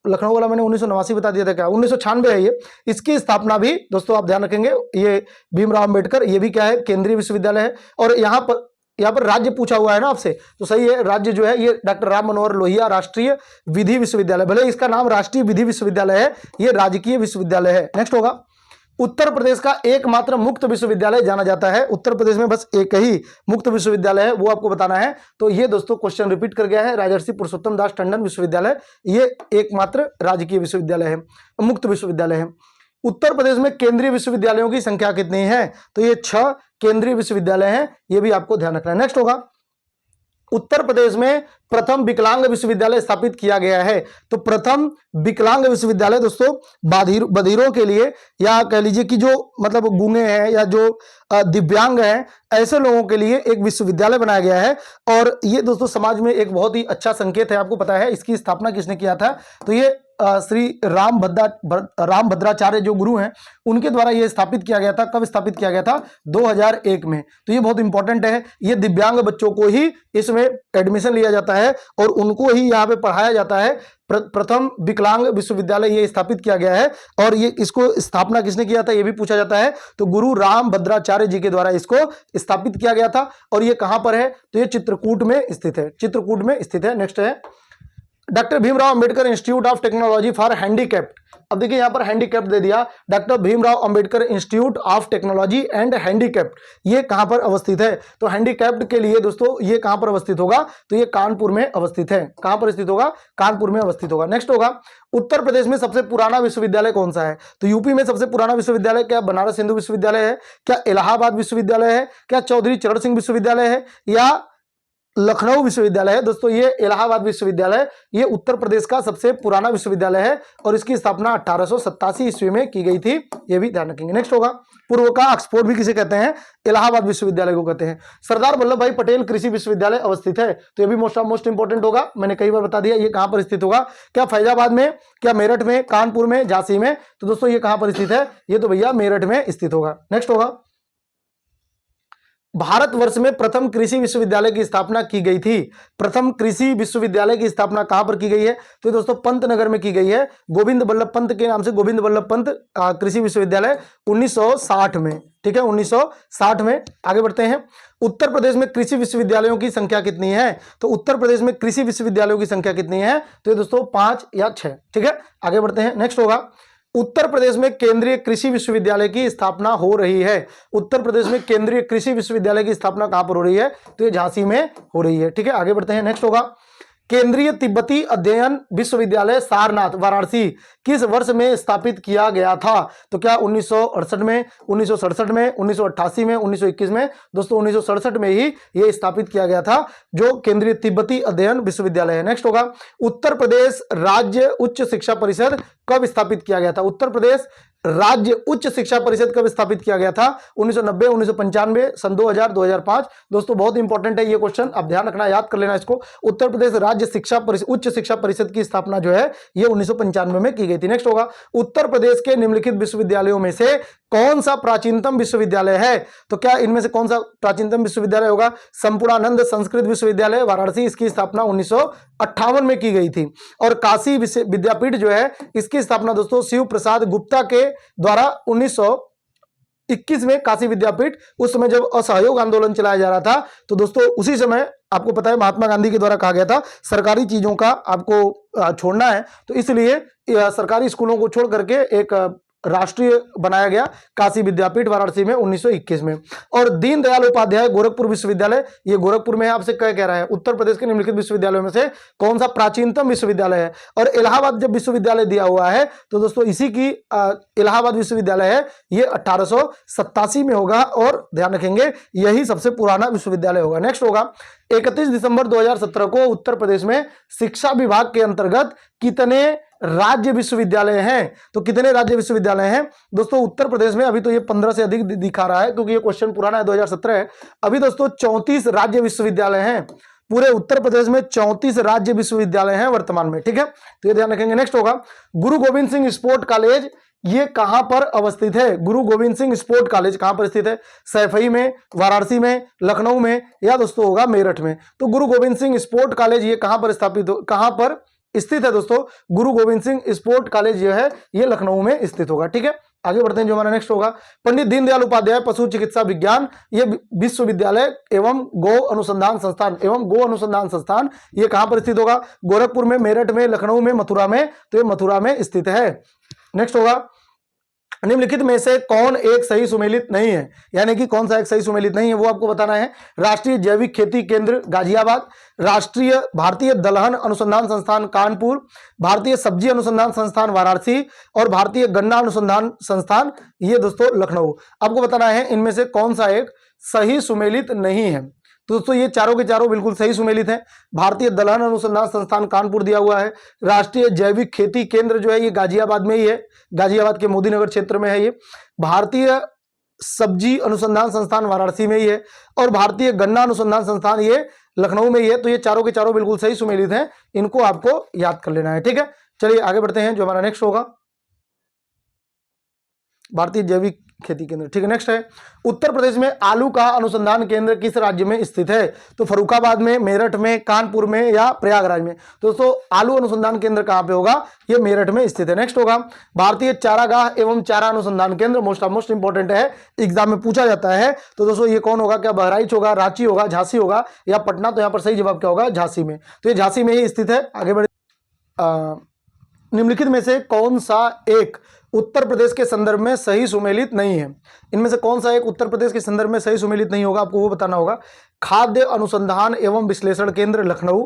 लखनऊ वाला मैंने 1989 बता दिया था, क्या 1996 है ये। इसकी स्थापना भी दोस्तों आप ध्यान रखेंगे, ये भीमराव अंबेडकर, ये भी क्या है? केंद्रीय विश्वविद्यालय है। और यहाँ पर राज्य पूछा हुआ है ना आपसे, तो सही है, राज्य जो है ये डॉक्टर राम मनोहर लोहिया राष्ट्रीय विधि विश्वविद्यालय, भले इसका नाम राष्ट्रीय विधि विश्वविद्यालय है, ये राजकीय विश्वविद्यालय है। नेक्स्ट होगा उत्तर प्रदेश का एकमात्र मुक्त विश्वविद्यालय जाना जाता है, उत्तर प्रदेश में बस एक ही मुक्त विश्वविद्यालय है, वो आपको बताना है। तो ये दोस्तों क्वेश्चन रिपीट कर गया है, राजर्षि पुरुषोत्तम दास टंडन विश्वविद्यालय ये एकमात्र राजकीय विश्वविद्यालय है, मुक्त विश्वविद्यालय है। उत्तर प्रदेश में केंद्रीय विश्वविद्यालयों की संख्या कितनी है? तो ये 6 केंद्रीय विश्वविद्यालय हैं, ये भी आपको ध्यान रखना है। नेक्स्ट होगा, उत्तर प्रदेश में प्रथम विकलांग विश्वविद्यालय स्थापित किया गया है। तो प्रथम विकलांग विश्वविद्यालय दोस्तों बधिरों के लिए, या कह लीजिए कि जो मतलब गूंगे हैं या जो दिव्यांग हैं, ऐसे लोगों के लिए एक विश्वविद्यालय बनाया गया है। और ये दोस्तों समाज में एक बहुत ही अच्छा संकेत है। आपको पता है इसकी स्थापना किसने किया था? तो ये श्री रामभद्राचार्य जो गुरु हैं उनके द्वारा यह स्थापित किया गया था। कब स्थापित किया गया था? 2001 में। तो ये बहुत इंपॉर्टेंट है। ये दिव्यांग बच्चों को ही इसमें एडमिशन लिया जाता है और उनको ही यहाँ पे पढ़ाया जाता है। प्रथम विकलांग विश्वविद्यालय ये स्थापित किया गया है। और ये इसको स्थापना किसने किया था ये भी पूछा जाता है। तो गुरु रामभद्राचार्य जी के द्वारा इसको स्थापित किया गया था। और ये कहां पर है? तो ये चित्रकूट में स्थित है, चित्रकूट में स्थित है। नेक्स्ट है doctor Bhimrao Ambedkar institute of technology for handicapped. अब देखिए यहां पर हैंडीकैप्ड दे दिया, doctor Bhimrao Ambedkar institute of technology and handicapped, ये कहां पर अवस्थित है? तो हैंडीकैप्ड के लिए दोस्तों ये कहां पर अवस्थित होगा? तो ये कानपुर में अवस्थित है। कहां पर स्थित होगा? कानपुर में अवस्थित होगा। नेक्स्ट होगा, उत्तर प्रदेश में सबसे पुराना विश्वविद्यालय कौन सा है? तो यूपी में सबसे पुराना विश्वविद्यालय क्या बनारस हिंदू विश्वविद्यालय है, क्या इलाहाबाद विश्वविद्यालय है, क्या चौधरी चरण सिंह विश्वविद्यालय है, या लखनऊ विश्वविद्यालय है? दोस्तों ये इलाहाबाद विश्वविद्यालय ये उत्तर प्रदेश का सबसे पुराना विश्वविद्यालय है और इसकी स्थापना 1887 ईस्वी में की गई थी, ये भी ध्यान रखेंगे। नेक्स्ट होगा, पूर्व का ऑक्सफोर्ड भी किसे कहते हैं? इलाहाबाद विश्वविद्यालय को कहते हैं। सरदार वल्लभ भाई पटेल कृषि विश्वविद्यालय अवस्थित है, तो ये भी मोस्ट इंपॉर्टेंट होगा, मैंने कई बार बता दिया। ये कहां पर स्थित होगा? क्या फैजाबाद में, क्या मेरठ में, कानपुर में, झांसी में? तो दोस्तों ये कहां पर स्थित है? ये तो भैया मेरठ में स्थित होगा। नेक्स्ट होगा, भारतवर्ष में प्रथम कृषि विश्वविद्यालय की स्थापना की गई थी। प्रथम कृषि विश्वविद्यालय की स्थापना कहां पर की गई है? तो दोस्तों पंतनगर में की गई है, गोविंद वल्लभ पंत के नाम से गोविंद वल्लभ पंत कृषि विश्वविद्यालय 1960 में। ठीक है, 1960 में। आगे बढ़ते हैं, उत्तर प्रदेश में कृषि विश्वविद्यालयों की संख्या कितनी है? तो उत्तर प्रदेश में कृषि विश्वविद्यालयों की संख्या कितनी है? तो दोस्तों 5 या 6। ठीक है, आगे बढ़ते हैं। नेक्स्ट होगा, उत्तर प्रदेश में केंद्रीय कृषि विश्वविद्यालय की स्थापना हो रही है। उत्तर प्रदेश में केंद्रीय कृषि विश्वविद्यालय की स्थापना कहां पर हो रही है? तो ये झांसी में हो रही है। ठीक है, आगे बढ़ते हैं। नेक्स्ट होगा, केंद्रीय तिब्बती अध्ययन विश्वविद्यालय सारनाथ वाराणसी किस वर्ष में स्थापित किया गया था? तो क्या 1968 में, 1967 में, 1988 में, 1921 में? दोस्तों 1967 में ही यह स्थापित किया गया था, जो केंद्रीय तिब्बती अध्ययन विश्वविद्यालय है। नेक्स्ट होगा, उत्तर प्रदेश राज्य उच्च शिक्षा परिषद कब स्थापित किया गया था? उत्तर प्रदेश राज्य उच्च शिक्षा परिषद कब स्थापित किया गया था? 1990, 1995, सन 2000, 2005। दोस्तों बहुत इंपॉर्टेंट है ये क्वेश्चन, आप ध्यान रखना, याद कर लेना इसको। उत्तर प्रदेश राज्य शिक्षा परिषद उच्च शिक्षा परिषद की स्थापना जो है ये 1995 में की गई थी। नेक्स्ट होगा, उत्तर प्रदेश के निम्नलिखित विश्वविद्यालयों में से कौन सा प्राचीनतम विश्वविद्यालय है? तो क्या इनमें से कौन सा प्राचीनतम विश्वविद्यालय होगा? संपूर्णानंद संस्कृत विश्वविद्यालय वाराणसी, इसकी स्थापना 1958 में की गई थी। और काशी विद्यापीठ जो है इसकी स्थापना दोस्तों शिव प्रसाद गुप्ता के द्वारा 1921 में काशी विद्यापीठ, उस समय जब असहयोग आंदोलन चलाया जा रहा था, तो दोस्तों उसी समय आपको पता है महात्मा गांधी के द्वारा कहा गया था सरकारी चीजों का आपको छोड़ना है, तो इसलिए सरकारी स्कूलों को छोड़ करके एक राष्ट्रीय बनाया गया काशी विद्यापीठ वाराणसी में 1921 में। और दीनदयाल उपाध्याय गोरखपुर विश्वविद्यालय, ये गोरखपुर में है, आपसे क्या कह रहा है? उत्तर प्रदेश के निम्नलिखित विश्वविद्यालयों में से कौन सा प्राचीनतम विश्वविद्यालय है? और इलाहाबाद जब विश्वविद्यालय दिया हुआ है तो दोस्तों इसी की इलाहाबाद विश्वविद्यालय है, ये 1887 में होगा, और ध्यान रखेंगे यही सबसे पुराना विश्वविद्यालय होगा। नेक्स्ट होगा, 31 दिसंबर 2017 को उत्तर प्रदेश में शिक्षा विभाग के अंतर्गत कितने राज्य विश्वविद्यालय हैं? तो कितने राज्य विश्वविद्यालय हैं दोस्तों उत्तर प्रदेश में? अभी तो ये 15 से अधिक दिखा रहा है क्योंकि ये क्वेश्चन पुराना है, 2017 है। अभी दोस्तों 34 राज्य विश्वविद्यालय हैं पूरे उत्तर प्रदेश में, 34 राज्य विश्वविद्यालय हैं वर्तमान में। ठीक है, तो ये ध्यान रखेंगे। नेक्स्ट होगा, गुरु गोविंद सिंह स्पोर्ट कॉलेज ये कहां पर अवस्थित है? गुरु गोविंद सिंह स्पोर्ट कॉलेज कहां पर स्थित है? सैफई में, वाराणसी में, लखनऊ में, या दोस्तों होगा मेरठ में? तो गुरु गोविंद सिंह स्पोर्ट कॉलेज ये कहां पर कहां पर स्थित है दोस्तों? गुरु गोविंद सिंह स्पोर्ट कॉलेज जो है ये लखनऊ में स्थित होगा। ठीक है, आगे बढ़ते हैं। जो हमारा नेक्स्ट होगा, पंडित दीनदयाल उपाध्याय पशु चिकित्सा विज्ञान ये विश्वविद्यालय एवं गो अनुसंधान संस्थान ये कहां पर स्थित होगा? गोरखपुर में, मेरठ में, लखनऊ में, मथुरा में? तो ये मथुरा में स्थित है। नेक्स्ट होगा, निम्नलिखित में से कौन एक सही सुमेलित नहीं है, यानी कि कौन सा एक सही सुमेलित नहीं है वो आपको बताना है। राष्ट्रीय जैविक खेती केंद्र गाजियाबाद, राष्ट्रीय भारतीय दलहन अनुसंधान संस्थान कानपुर, भारतीय सब्जी अनुसंधान संस्थान वाराणसी और भारतीय गन्ना अनुसंधान संस्थान ये दोस्तों लखनऊ। आपको बताना है इनमें से कौन सा एक सही सुमेलित नहीं है। तो दोस्तों ये चारों के चारों बिल्कुल सही सुमेलित हैं। भारतीय दलहन अनुसंधान संस्थान कानपुर दिया हुआ है, राष्ट्रीय जैविक खेती केंद्र जो है ये गाजियाबाद में ही है, गाजियाबाद के मोदीनगर क्षेत्र में है ये, भारतीय सब्जी अनुसंधान संस्थान वाराणसी में ही है और भारतीय गन्ना अनुसंधान संस्थान ये लखनऊ में ही है। तो ये चारों के चारों बिल्कुल सही सुमेलित हैं, इनको आपको याद कर लेना है। ठीक है, चलिए आगे बढ़ते हैं। जो हमारा नेक्स्ट होगा भारतीय जैविक खेती केंद्र। ठीक है, नेक्स्ट है उत्तर प्रदेश में आलू का अनुसंधान केंद्र किस राज्य में स्थित है? तो फर्रुखाबाद में, मेरठ में, कानपुर में या प्रयागराज में? दोस्तों आलू अनुसंधान केंद्र कहां पे होगा? ये मेरठ में स्थित है। नेक्स्ट होगा भारतीय चारागाह एवं चारा अनुसंधान केंद्र, मोस्ट इंपॉर्टेंट है, एग्जाम में पूछा जाता है। तो दोस्तों ये कौन होगा? क्या बहराइच होगा, रांची होगा, झांसी होगा या पटना? तो यहाँ पर सही जवाब क्या होगा? झांसी में। तो ये झांसी में ही स्थित है। आगे बढ़े। निम्नलिखित में से कौन सा एक उत्तर प्रदेश के संदर्भ में सही सुमेलित नहीं है? इनमें से कौन सा एक उत्तर प्रदेश के संदर्भ में सही सुमेलित नहीं होगा? आपको वो बताना होगा। खाद्य अनुसंधान एवं विश्लेषण केंद्र लखनऊ,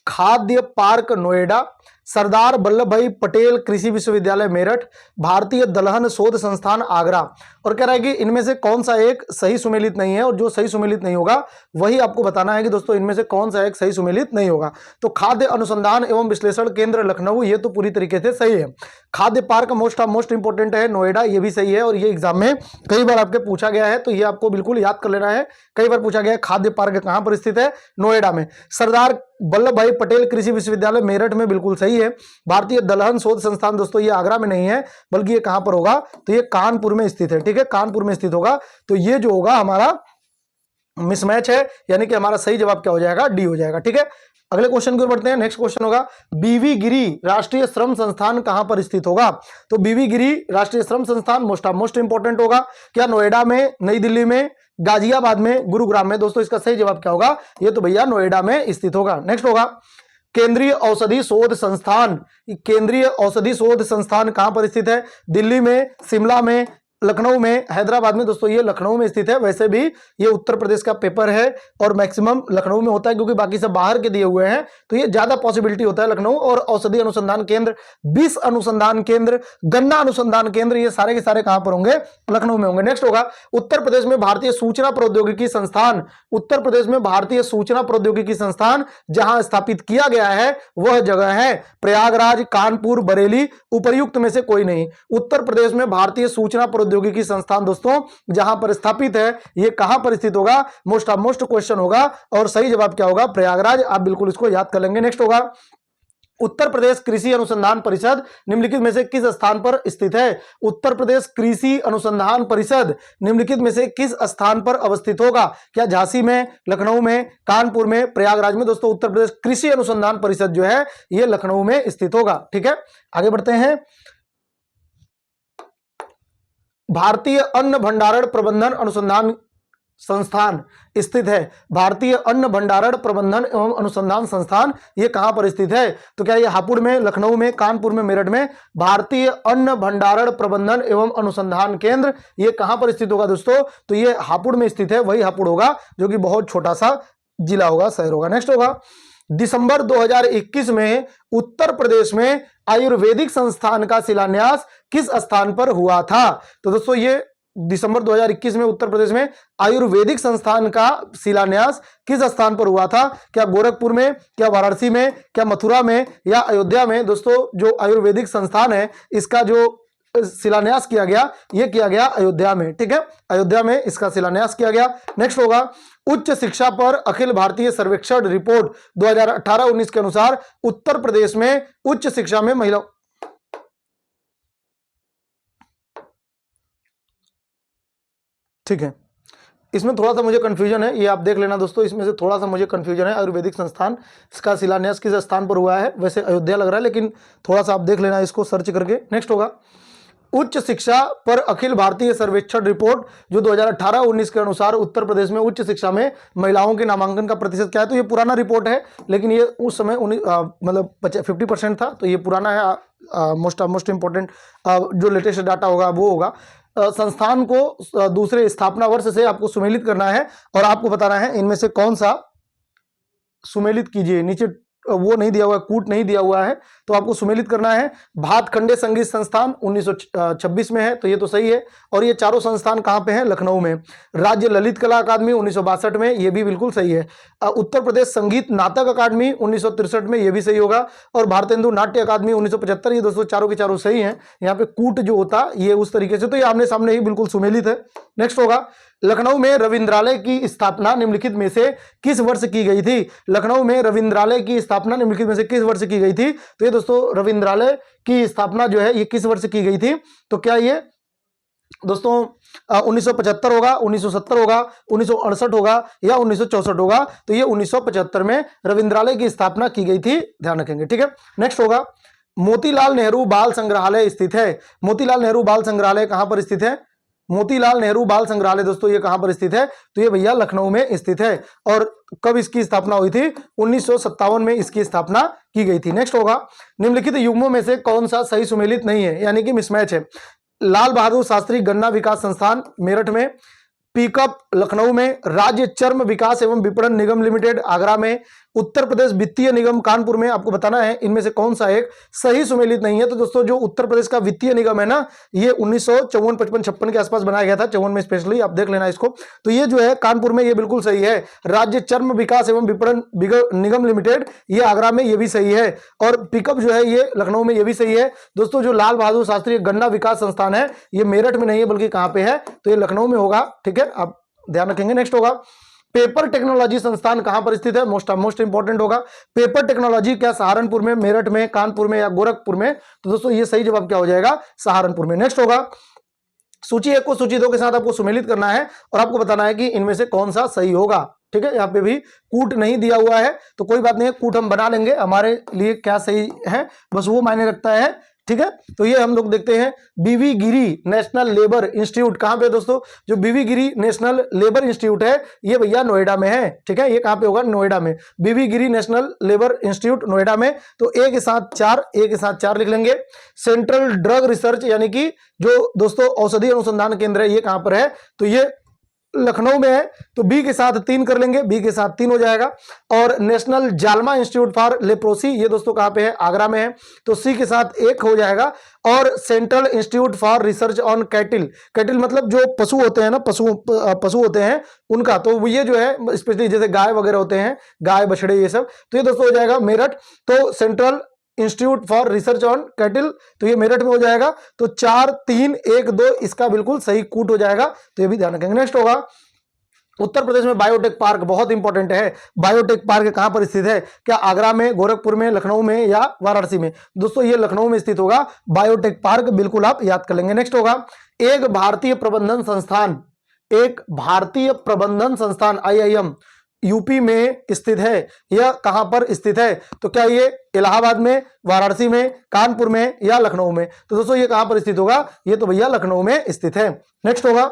खाद्य पार्क नोएडा, सरदार वल्लभ भाई पटेल कृषि विश्वविद्यालय मेरठ, भारतीय दलहन शोध संस्थान आगरा। और कह रहा है कि इनमें से कौन सा एक सही सुमेलित नहीं है, और जो सही सुमेलित नहीं होगा वही आपको बताना है कि दोस्तों इनमें से कौन सा एक सही सुमेलित नहीं होगा। तो खाद्य अनुसंधान एवं विश्लेषण केंद्र लखनऊ ये तो पूरी तरीके से सही है। खाद्य पार्क मोस्ट इंपॉर्टेंट है नोएडा, ये भी सही है और ये एग्जाम में कई बार आपके पूछा गया है, तो ये आपको बिल्कुल याद कर लेना है। कई बार पूछा गया है खाद्य पार्क कहां पर स्थित है? नोएडा में। सरदार वल्लभ भाई पटेल कृषि विश्वविद्यालय मेरठ में बिल्कुल सही है। भारतीय दलहन शोध संस्थान दोस्तों ये आगरा में नहीं है, बल्कि ये कहां पर होगा? तो ये कानपुर में स्थित है। ठीक है, कानपुर में स्थित होगा। तो ये जो होगा हमारा मिसमैच है, यानी कि हमारा सही जवाब क्या हो जाएगा? डी हो जाएगा। ठीक है, अगले क्वेश्चन की ओर बढ़ते हैं। नेक्स्ट क्वेश्चन होगा बीवी गिरी राष्ट्रीय श्रम संस्थान कहां पर स्थित होगा? तो बीवी गिरी राष्ट्रीय श्रम संस्थान मोस्ट इंपॉर्टेंट होगा। क्या नोएडा में, नई दिल्ली में, गाजियाबाद में, गुरुग्राम में? दोस्तों इसका सही जवाब क्या होगा? ये तो भैया नोएडा में स्थित होगा। नेक्स्ट होगा केंद्रीय औषधि शोध संस्थान, केंद्रीय औषधि शोध संस्थान कहां पर स्थित है? दिल्ली में, शिमला में, लखनऊ में, हैदराबाद में? दोस्तों ये लखनऊ में स्थित है। वैसे भी ये उत्तर प्रदेश का पेपर है और मैक्सिमम लखनऊ में होता है, क्योंकि बाकी सब बाहर के दिए हुए हैं, तो ये ज्यादा पॉसिबिलिटी होता है लखनऊ। और औषधि अनुसंधान केंद्र, विष अनुसंधान केंद्र, गन्ना अनुसंधान केंद्र, ये सारे के सारे कहां पर होंगे? लखनऊ में होंगे। नेक्स्ट होगा उत्तर प्रदेश में भारतीय सूचना प्रौद्योगिकी संस्थान, उत्तर प्रदेश में भारतीय सूचना प्रौद्योगिकी संस्थान जहां स्थापित किया गया है वह जगह है प्रयागराज, कानपुर, बरेली, उपर्युक्त में से कोई नहीं। उत्तर प्रदेश में भारतीय सूचना प्रौद्योगिकी संस्थान दोस्तों जहां पर स्थापित है, ये कहां पर स्थित होगा? मोस्ट क्वेश्चन होगा और सही जवाब क्या होगा? प्रयागराज। आप बिल्कुल इसको याद कर लेंगे। नेक्स्ट होगा उत्तर प्रदेश कृषि अनुसंधान परिषद निम्नलिखित में से किस स्थान पर स्थित है? उत्तर प्रदेश कृषि अनुसंधान परिषद निम्नलिखित में से किस स्थान पर अवस्थित होगा? क्या झांसी में, लखनऊ में, कानपुर में, प्रयागराज में? दोस्तों उत्तर प्रदेश कृषि अनुसंधान परिषद जो है ये लखनऊ में स्थित होगा। ठीक है, आगे बढ़ते हैं। भारतीय अन्न भंडारण प्रबंधन अनुसंधान संस्थान स्थित है, भारतीय अन्न भंडारण प्रबंधन एवं अनुसंधान संस्थान ये कहां पर स्थित है? तो क्या ये हापुड़ में, लखनऊ में, कानपुर में, मेरठ में? भारतीय अन्न भंडारण प्रबंधन एवं अनुसंधान केंद्र ये कहां पर स्थित होगा दोस्तों? तो ये हापुड़ में स्थित है, वही हापुड़ होगा जो कि बहुत छोटा सा जिला होगा, शहर होगा। नेक्स्ट होगा दिसंबर 2021 में उत्तर प्रदेश में आयुर्वेदिक संस्थान का शिलान्यास किस स्थान पर हुआ था? तो दोस्तों ये दिसंबर 2021 में उत्तर प्रदेश में आयुर्वेदिक संस्थान का शिलान्यास किस स्थान पर हुआ था? क्या गोरखपुर में, क्या वाराणसी में, क्या मथुरा में या अयोध्या में? दोस्तों जो आयुर्वेदिक संस्थान है इसका जो शिलान्यास किया गया ये किया गया अयोध्या में। ठीक है, अयोध्या में इसका शिलान्यास किया गया। नेक्स्ट होगा उच्च शिक्षा पर अखिल भारतीय सर्वेक्षण रिपोर्ट 2018-19 के अनुसार उत्तर प्रदेश में उच्च शिक्षा में महिला, ठीक है, इसमें थोड़ा सा मुझे कंफ्यूजन है, ये आप देख लेना दोस्तों, इसमें से थोड़ा सा मुझे कंफ्यूजन है। आयुर्वेदिक संस्थान इसका शिलान्यास किस स्थान पर हुआ है? वैसे अयोध्या लग रहा है, लेकिन थोड़ा सा आप देख लेना इसको सर्च करके। नेक्स्ट होगा उच्च शिक्षा पर अखिल भारतीय सर्वेक्षण रिपोर्ट जो 2018-19 के अनुसार उत्तर प्रदेश में उच्च शिक्षा में महिलाओं के नामांकन का प्रतिशत क्या है, तो ये पुराना रिपोर्ट है, लेकिन ये उस समय मतलब 50% था, तो ये पुराना है। मोस्ट इंपॉर्टेंट जो लेटेस्ट डाटा होगा वो होगा। संस्थान को दूसरे स्थापना वर्ष से आपको सुमेलित करना है और आपको बताना है इनमें से कौन सा सुमेलित कीजिए। नीचे वो नहीं दिया हुआ है, कूट नहीं दिया हुआ है, तो आपको सुमेलित करना है। भातखंडे संगीत संस्थान 1926 में है, तो ये तो सही है। और ये चारों संस्थान कहाँ पे हैं? लखनऊ में। राज्य ललित कला अकादमी 1962 में, ये भी बिल्कुल सही है। उत्तर प्रदेश संगीत नाटक अकादमी 1963 में, ये भी सही होगा। और भारतेंदु नाट्य अकादमी 1975, ये दोस्तों चारों के चारों सही हैं। यहाँ पे कूट जो होता ये उस तरीके से, तो ये आमने सामने ही बिल्कुल सुमेलित है। नेक्स्ट होगा, लखनऊ में रविंद्रालय की स्थापना निम्नलिखित में से किस वर्ष की गई थी? लखनऊ में रविंद्रालय की स्थापना निम्नलिखित में से किस वर्ष की गई थी? तो ये दोस्तों रविंद्रालय की स्थापना जो है ये किस वर्ष की गई थी? तो क्या ये दोस्तों 1975 होगा, 1970 होगा, 1968 होगा या 1964 होगा? तो ये 1975 में रविंद्रालय की स्थापना की गई थी, ध्यान रखेंगे, ठीक है। नेक्स्ट होगा, मोतीलाल नेहरू बाल संग्रहालय स्थित है। मोतीलाल नेहरू बाल संग्रहालय कहां पर स्थित है? मोतीलाल नेहरू बाल संग्रहालय दोस्तों ये कहां पर स्थित है? तो ये भैया लखनऊ में स्थित है। और कब इसकी स्थापना हुई थी? 1957 में इसकी स्थापना की गई थी। नेक्स्ट होगा, निम्नलिखित युग्मों में से कौन सा सही सुमेलित नहीं है, यानी कि मिसमैच है? लाल बहादुर शास्त्री गन्ना विकास संस्थान मेरठ में, पिकअप लखनऊ में, राज्य चर्म विकास एवं विपणन निगम लिमिटेड आगरा में, उत्तर प्रदेश वित्तीय निगम कानपुर में। आपको बताना है इनमें से कौन सा एक सही सुमेलित नहीं है। तो दोस्तों जो उत्तर प्रदेश का वित्तीय निगम है ना, ये 1954, 55, 56 के आसपास बनाया गया था, 54 में स्पेशली, आप देख लेना इसको। तो ये जो है कानपुर में, ये बिल्कुल सही है। राज्य चर्म विकास एवं विपणन निगम लिमिटेड ये आगरा में, ये भी सही है। और पिकअप जो है ये लखनऊ में, ये भी सही है। दोस्तों जो लाल बहादुर शास्त्री गन्ना विकास संस्थान है ये मेरठ में नहीं है बल्कि कहां पे है? तो ये लखनऊ में होगा, ठीक है, आप ध्यान रखेंगे। नेक्स्ट होगा, पेपर टेक्नोलॉजी संस्थान कहां पर स्थित है? मोस्ट इंपॉर्टेंट होगा। पेपर टेक्नोलॉजी क्या सहारनपुर में, मेरठ में, कानपुर में या गोरखपुर में? तो दोस्तों ये सही जवाब क्या हो जाएगा? सहारनपुर में। नेक्स्ट होगा, सूची 1 को सूची 2 के साथ आपको सुमेलित करना है और आपको बताना है कि इनमें से कौन सा सही होगा, ठीक है। यहाँ पे भी कूट नहीं दिया हुआ है तो कोई बात नहीं है, कूट हम बना लेंगे, हमारे लिए क्या सही है बस वो मायने रखता है, ठीक है। तो ये हम लोग देखते हैं, बीवी गिरी नेशनल लेबर इंस्टीट्यूट कहां पे दोस्तों? जो बीवी गिरी नेशनल लेबर इंस्टीट्यूट है ये भैया नोएडा में है, ठीक है। ये कहां पे होगा? नोएडा में। बीवी गिरी नेशनल लेबर इंस्टीट्यूट नोएडा में। तो ए के साथ 4 लिख लेंगे। सेंट्रल ड्रग रिसर्च यानी कि जो दोस्तों औषधि अनुसंधान केंद्र है ये कहां पर है? तो ये लखनऊ में है। तो बी के साथ 3 कर लेंगे, बी के साथ 3 हो जाएगा। और नेशनल जालमा इंस्टीट्यूट फॉर लेप्रोसी ये दोस्तों कहां पे है? आगरा में है। तो सी के साथ 1 हो जाएगा। और central institute for research on कैटिल, कैटिल मतलब जो पशु होते हैं ना, पशु होते हैं उनका, तो ये जो है स्पेशली जैसे गाय वगैरह होते हैं, गाय बछड़े ये सब, तो ये दोस्तों हो जाएगा मेरठ। तो central institute for research on कैटिल तो ये मेरठ में हो जाएगा। तो 4, 3, 1, 2 इसका बिल्कुल सही कूट हो जाएगा, तो ये भी ध्यान रखेंगे। नेक्स्ट होगा, उत्तर प्रदेश में बायोटेक पार्क बहुत इंपॉर्टेंट है। बायोटेक पार्क कहां पर स्थित है? क्या आगरा में, गोरखपुर में, लखनऊ में या वाराणसी में? दोस्तों ये लखनऊ में स्थित होगा बायोटेक पार्क, बिल्कुल आप याद कर लेंगे। नेक्स्ट होगा, एक भारतीय प्रबंधन संस्थान IIM यूपी में स्थित है। यह कहां पर स्थित है? तो क्या ये इलाहाबाद में, वाराणसी में, कानपुर में या लखनऊ में? तो दोस्तों ये कहां पर स्थित होगा? ये तो भैया लखनऊ में स्थित है। नेक्स्ट होगा,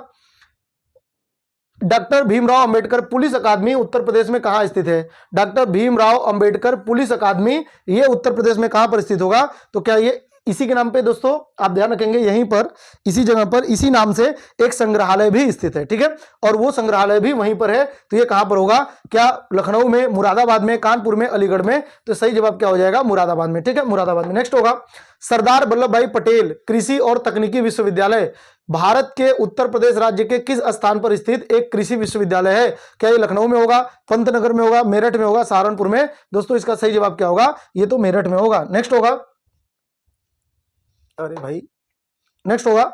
डॉक्टर भीमराव अंबेडकर पुलिस अकादमी उत्तर प्रदेश में कहां स्थित है? डॉक्टर भीमराव अंबेडकर पुलिस अकादमी ये उत्तर प्रदेश में कहां पर स्थित होगा? तो क्या ये इसी के नाम पे दोस्तों आप ध्यान रखेंगे, यहीं पर इसी जगह पर इसी नाम से एक संग्रहालय भी स्थित है, ठीक है। और वो संग्रहालय भी वहीं पर है। तो ये कहां पर होगा? क्या लखनऊ में, मुरादाबाद में, कानपुर में, अलीगढ़ में? तो सही जवाब क्या हो जाएगा? मुरादाबाद में, ठीक है, मुरादाबाद में। नेक्स्ट होगा, सरदार वल्लभ भाई पटेल कृषि और तकनीकी विश्वविद्यालय भारत के उत्तर प्रदेश राज्य के किस स्थान पर स्थित एक कृषि विश्वविद्यालय है? क्या ये लखनऊ में होगा, पंतनगर में होगा, मेरठ में होगा, सहारनपुर में? दोस्तों इसका सही जवाब क्या होगा? ये तो मेरठ में होगा। नेक्स्ट होगा, अरे भाई, नेक्स्ट होगा,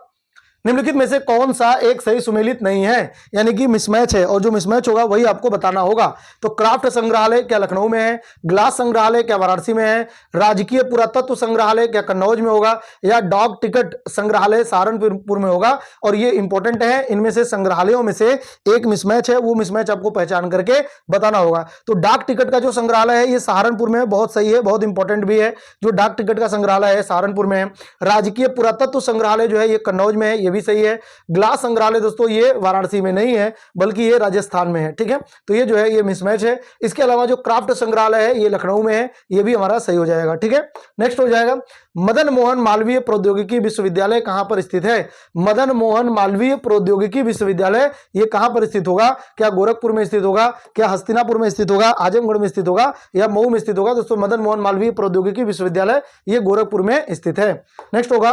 निम्नलिखित में से कौन सा एक सही सुमेलित नहीं है, यानी कि मिसमैच है, और जो मिसमैच होगा वही आपको बताना होगा। तो क्राफ्ट संग्रहालय क्या लखनऊ में है, ग्लास संग्रहालय क्या वाराणसी में है, राजकीय पुरातत्व संग्रहालय क्या कन्नौज में होगा, या डाक टिकट संग्रहालय सहारनपुर में होगा। और ये इंपॉर्टेंट है, इनमें से संग्रहालयों में से एक मिसमैच है, वो मिसमैच आपको पहचान करके बताना होगा। तो डाक टिकट का जो संग्रहालय है ये सहारनपुर में है, बहुत सही है, बहुत इंपॉर्टेंट भी है। जो डाक टिकट का संग्रहालय है सहारनपुर में है। राजकीय पुरातत्व संग्रहालय जो है ये कन्नौज में है, ये भी सही है। ग्लास संग्रहालय दोस्तों ये वाराणसी में नहीं है, बल्कि ये राजस्थान में है, ठीक है। तो ये जो है ये मिसमैच है। इसके अलावा जो क्राफ्ट संग्रहालय है ये लखनऊ में है, ये भी हमारा सही हो जाएगा, ठीक है। नेक्स्ट हो जाएगा, मदन मोहन मालवीय प्रौद्योगिकी विश्वविद्यालय कहां पर स्थित है। मदन मोहन मालवीय प्रौद्योगिकी विश्वविद्यालय ये कहां पर स्थित होगा, क्या गोरखपुर में स्थित होगा, क्या हस्तिनापुर में स्थित होगा, आजमगढ़ में स्थित होगा, या मऊ में स्थित होगा। दोस्तों मदन मोहन मालवीय प्रौद्योगिकी विश्वविद्यालय ये गोरखपुर में स्थित है। नेक्स्ट होगा,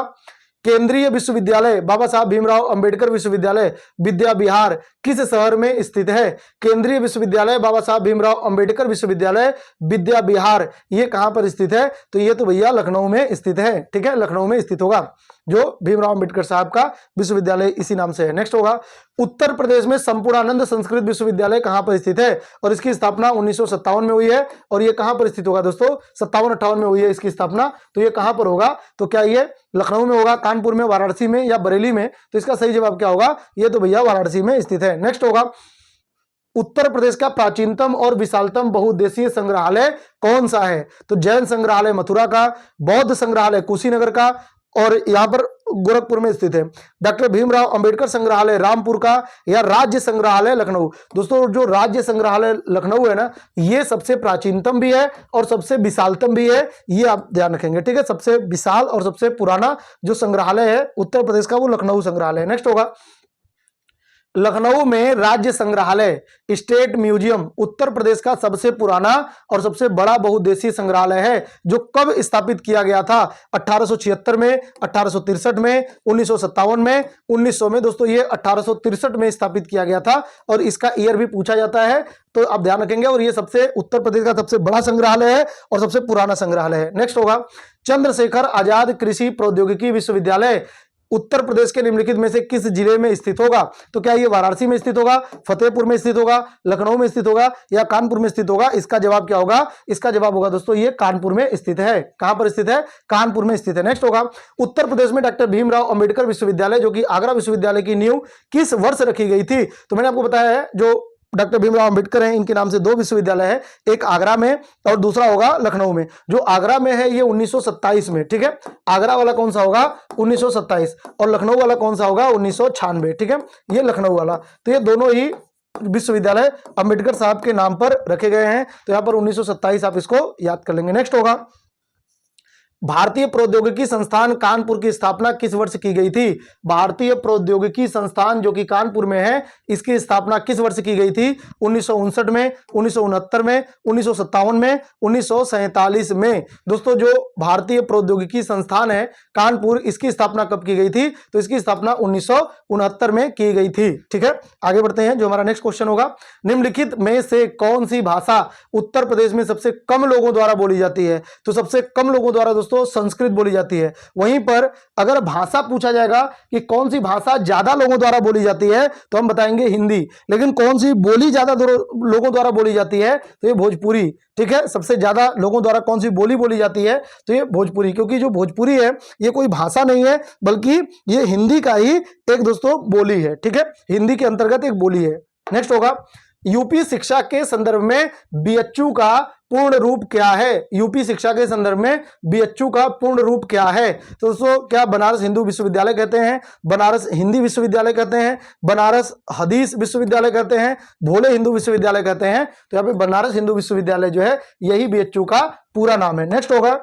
केंद्रीय विश्वविद्यालय बाबा साहब भीमराव अंबेडकर विश्वविद्यालय विद्या विहार किस शहर में स्थित है। केंद्रीय विश्वविद्यालय बाबा साहब भीमराव अंबेडकर विश्वविद्यालय विद्या विहार ये कहां पर स्थित है, तो ये तो भैया लखनऊ में स्थित है, ठीक है, लखनऊ में स्थित होगा, जो भीमराव अंबेडकर साहब का विश्वविद्यालय इसी नाम से है। नेक्स्ट होगा, उत्तर प्रदेश में संपूर्णानंद संस्कृत विश्वविद्यालय कहां पर स्थित है, और इसकी स्थापना 1957 में हुई है, और ये कहां पर स्थित होगा दोस्तों, 57-58 में हुई है इसकी स्थापना। तो ये कहां पर होगा, तो क्या ये लखनऊ में होगा, कानपुर में, वाराणसी में, या बरेली में। तो इसका सही जवाब क्या होगा, ये तो भैया वाराणसी में स्थित है। नेक्स्ट होगा, उत्तर प्रदेश का प्राचीनतम और विशालतम बहुउद्देशीय संग्रहालय कौन सा है। तो जैन संग्रहालय मथुरा का, बौद्ध संग्रहालय कुशीनगर का, और यहां पर गोरखपुर में स्थित है। डॉक्टर भीमराव अंबेडकर संग्रहालय रामपुर का, या राज्य संग्रहालय लखनऊ। दोस्तों जो राज्य संग्रहालय लखनऊ है ना, ये सबसे प्राचीनतम भी है और सबसे विशालतम भी है, ये आप ध्यान रखेंगे, ठीक है। सबसे विशाल और सबसे पुराना जो संग्रहालय है उत्तर प्रदेश का वो लखनऊ संग्रहालय है। नेक्स्ट होगा, लखनऊ में राज्य संग्रहालय स्टेट म्यूजियम उत्तर प्रदेश का सबसे पुराना और सबसे बड़ा बहुउद्देशीय संग्रहालय है, जो कब स्थापित किया गया था, 1876 में, 1863 में, 1957 में, 1900 में। दोस्तों ये 1863 में स्थापित किया गया था, और इसका ईयर भी पूछा जाता है, तो आप ध्यान रखेंगे। और ये सबसे उत्तर प्रदेश का सबसे बड़ा संग्रहालय है और सबसे पुराना संग्रहालय है। नेक्स्ट होगा, चंद्रशेखर आजाद कृषि प्रौद्योगिकी विश्वविद्यालय उत्तर प्रदेश के निम्नलिखित में से किस जिले में स्थित होगा। तो क्या ये वाराणसी में स्थित होगा, फतेहपुर में स्थित होगा, लखनऊ में स्थित होगा, या कानपुर में स्थित होगा। इसका जवाब क्या होगा, इसका जवाब होगा दोस्तों ये कानपुर में स्थित है। कहां पर स्थित है, कानपुर में स्थित है। नेक्स्ट होगा, उत्तर प्रदेश में डॉक्टर भीमराव अंबेडकर विश्वविद्यालय जो कि आगरा विश्वविद्यालय की नींव किस वर्ष रखी गई थी। तो मैंने आपको बताया है, जो डॉक्टर भीमराव अंबेडकर हैं इनके नाम से 2 विश्वविद्यालय है, एक आगरा में और दूसरा होगा लखनऊ में। जो आगरा में है ये 1927 में, ठीक है। आगरा वाला कौन सा होगा, 1927, और लखनऊ वाला कौन सा होगा, 1996, ठीक है। ये लखनऊ वाला, तो ये दोनों ही विश्वविद्यालय अंबेडकर साहब के नाम पर रखे गए हैं। तो यहां पर 1927 आप इसको याद कर लेंगे। नेक्स्ट होगा, भारतीय प्रौद्योगिकी संस्थान कानपुर की स्थापना किस वर्ष की गई थी। भारतीय प्रौद्योगिकी संस्थान जो कि कानपुर में है, इसकी स्थापना किस वर्ष की गई थी, 1959 में, 1969 में, 1957 में, 1947 में। दोस्तों जो भारतीय प्रौद्योगिकी संस्थान है कानपुर, इसकी स्थापना कब की गई थी, तो इसकी स्थापना 1969 में की गई थी, ठीक है। आगे बढ़ते हैं, जो हमारा नेक्स्ट क्वेश्चन होगा, निम्नलिखित में से कौन सी भाषा उत्तर प्रदेश में सबसे कम लोगों द्वारा बोली जाती है। तो सबसे कम लोगों द्वारा दोस्तों संस्कृत बोली जाती है। वहीं पर अगर भाषा पूछा जाएगा कि कौन सी भाषा ज्यादा लोगों द्वारा बोली जाती है, तो हम बताएंगे हिंदी। लेकिन कौन सी बोली ज्यादा लोगों द्वारा बोली जाती है, तो ये भोजपुरी, ठीक है। सबसे ज्यादा लोगों द्वारा कौन सी बोली बोली जाती है, तो ये भोजपुरी, क्योंकि जो भोजपुरी है ये कोई भाषा नहीं है, बल्कि ये हिंदी का ही एक दोस्तों बोली है, ठीक है। हिंदी के अंतर्गत एक बोली है। नेक्स्ट होगा, यूपी शिक्षा के संदर्भ में बीएचयू का पूर्ण रूप क्या है। यूपी शिक्षा के संदर्भ में बीएचयू का पूर्ण रूप क्या है। तो दोस्तों क्या बनारस हिंदू विश्वविद्यालय कहते हैं, बनारस हिंदी विश्वविद्यालय कहते हैं, बनारस हदीस विश्वविद्यालय कहते हैं, भोले हिंदू विश्वविद्यालय कहते हैं। तो यहाँ पे बनारस हिंदू विश्वविद्यालय जो है यही बीएचयू का पूरा नाम है। नेक्स्ट होगा,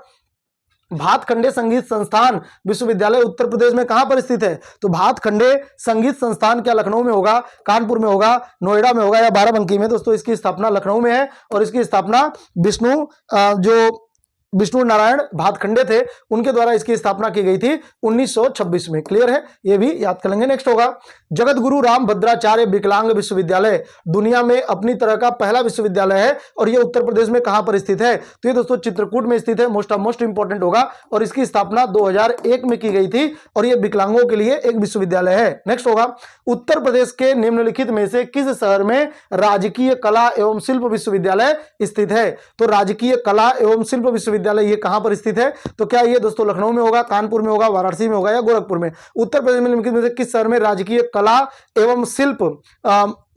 भातखंडे संगीत संस्थान विश्वविद्यालय उत्तर प्रदेश में कहां पर स्थित है। तो भातखंडे संगीत संस्थान क्या लखनऊ में होगा, कानपुर में होगा, नोएडा में होगा, या बाराबंकी में। दोस्तों इसकी स्थापना लखनऊ में है, और इसकी स्थापना विष्णु जो विष्णु नारायण भातखंडे थे, उनके द्वारा इसकी स्थापना की गई थी 1926 में। क्लियर है, ये भी याद कर लेंगे। नेक्स्ट होगा जगत गुरु राम भद्राचार्य विकलांग विश्वविद्यालय दुनिया में अपनी तरह का पहला विश्वविद्यालय है और ये उत्तर प्रदेश में कहां पर स्थित है? तो ये दोस्तों चित्रकूट में स्थित है, मोस्ट इंपॉर्टेंट होगा, और इसकी स्थापना 2001 में की गई थी और ये विकलांगों के लिए एक विश्वविद्यालय है। नेक्स्ट होगा उत्तर प्रदेश के निम्नलिखित में से किस शहर में राजकीय कला एवं शिल्प विश्वविद्यालय स्थित है? तो राजकीय कला एवं शिल्प विश्वविद्यालय ये कहां पर स्थित है? तो क्या ये दोस्तों लखनऊ में होगा, कानपुर में होगा, वाराणसी में होगा या गोरखपुर में? उत्तर प्रदेश में निम्नलिखित में से किस शहर में राजकीय कला एवं शिल्प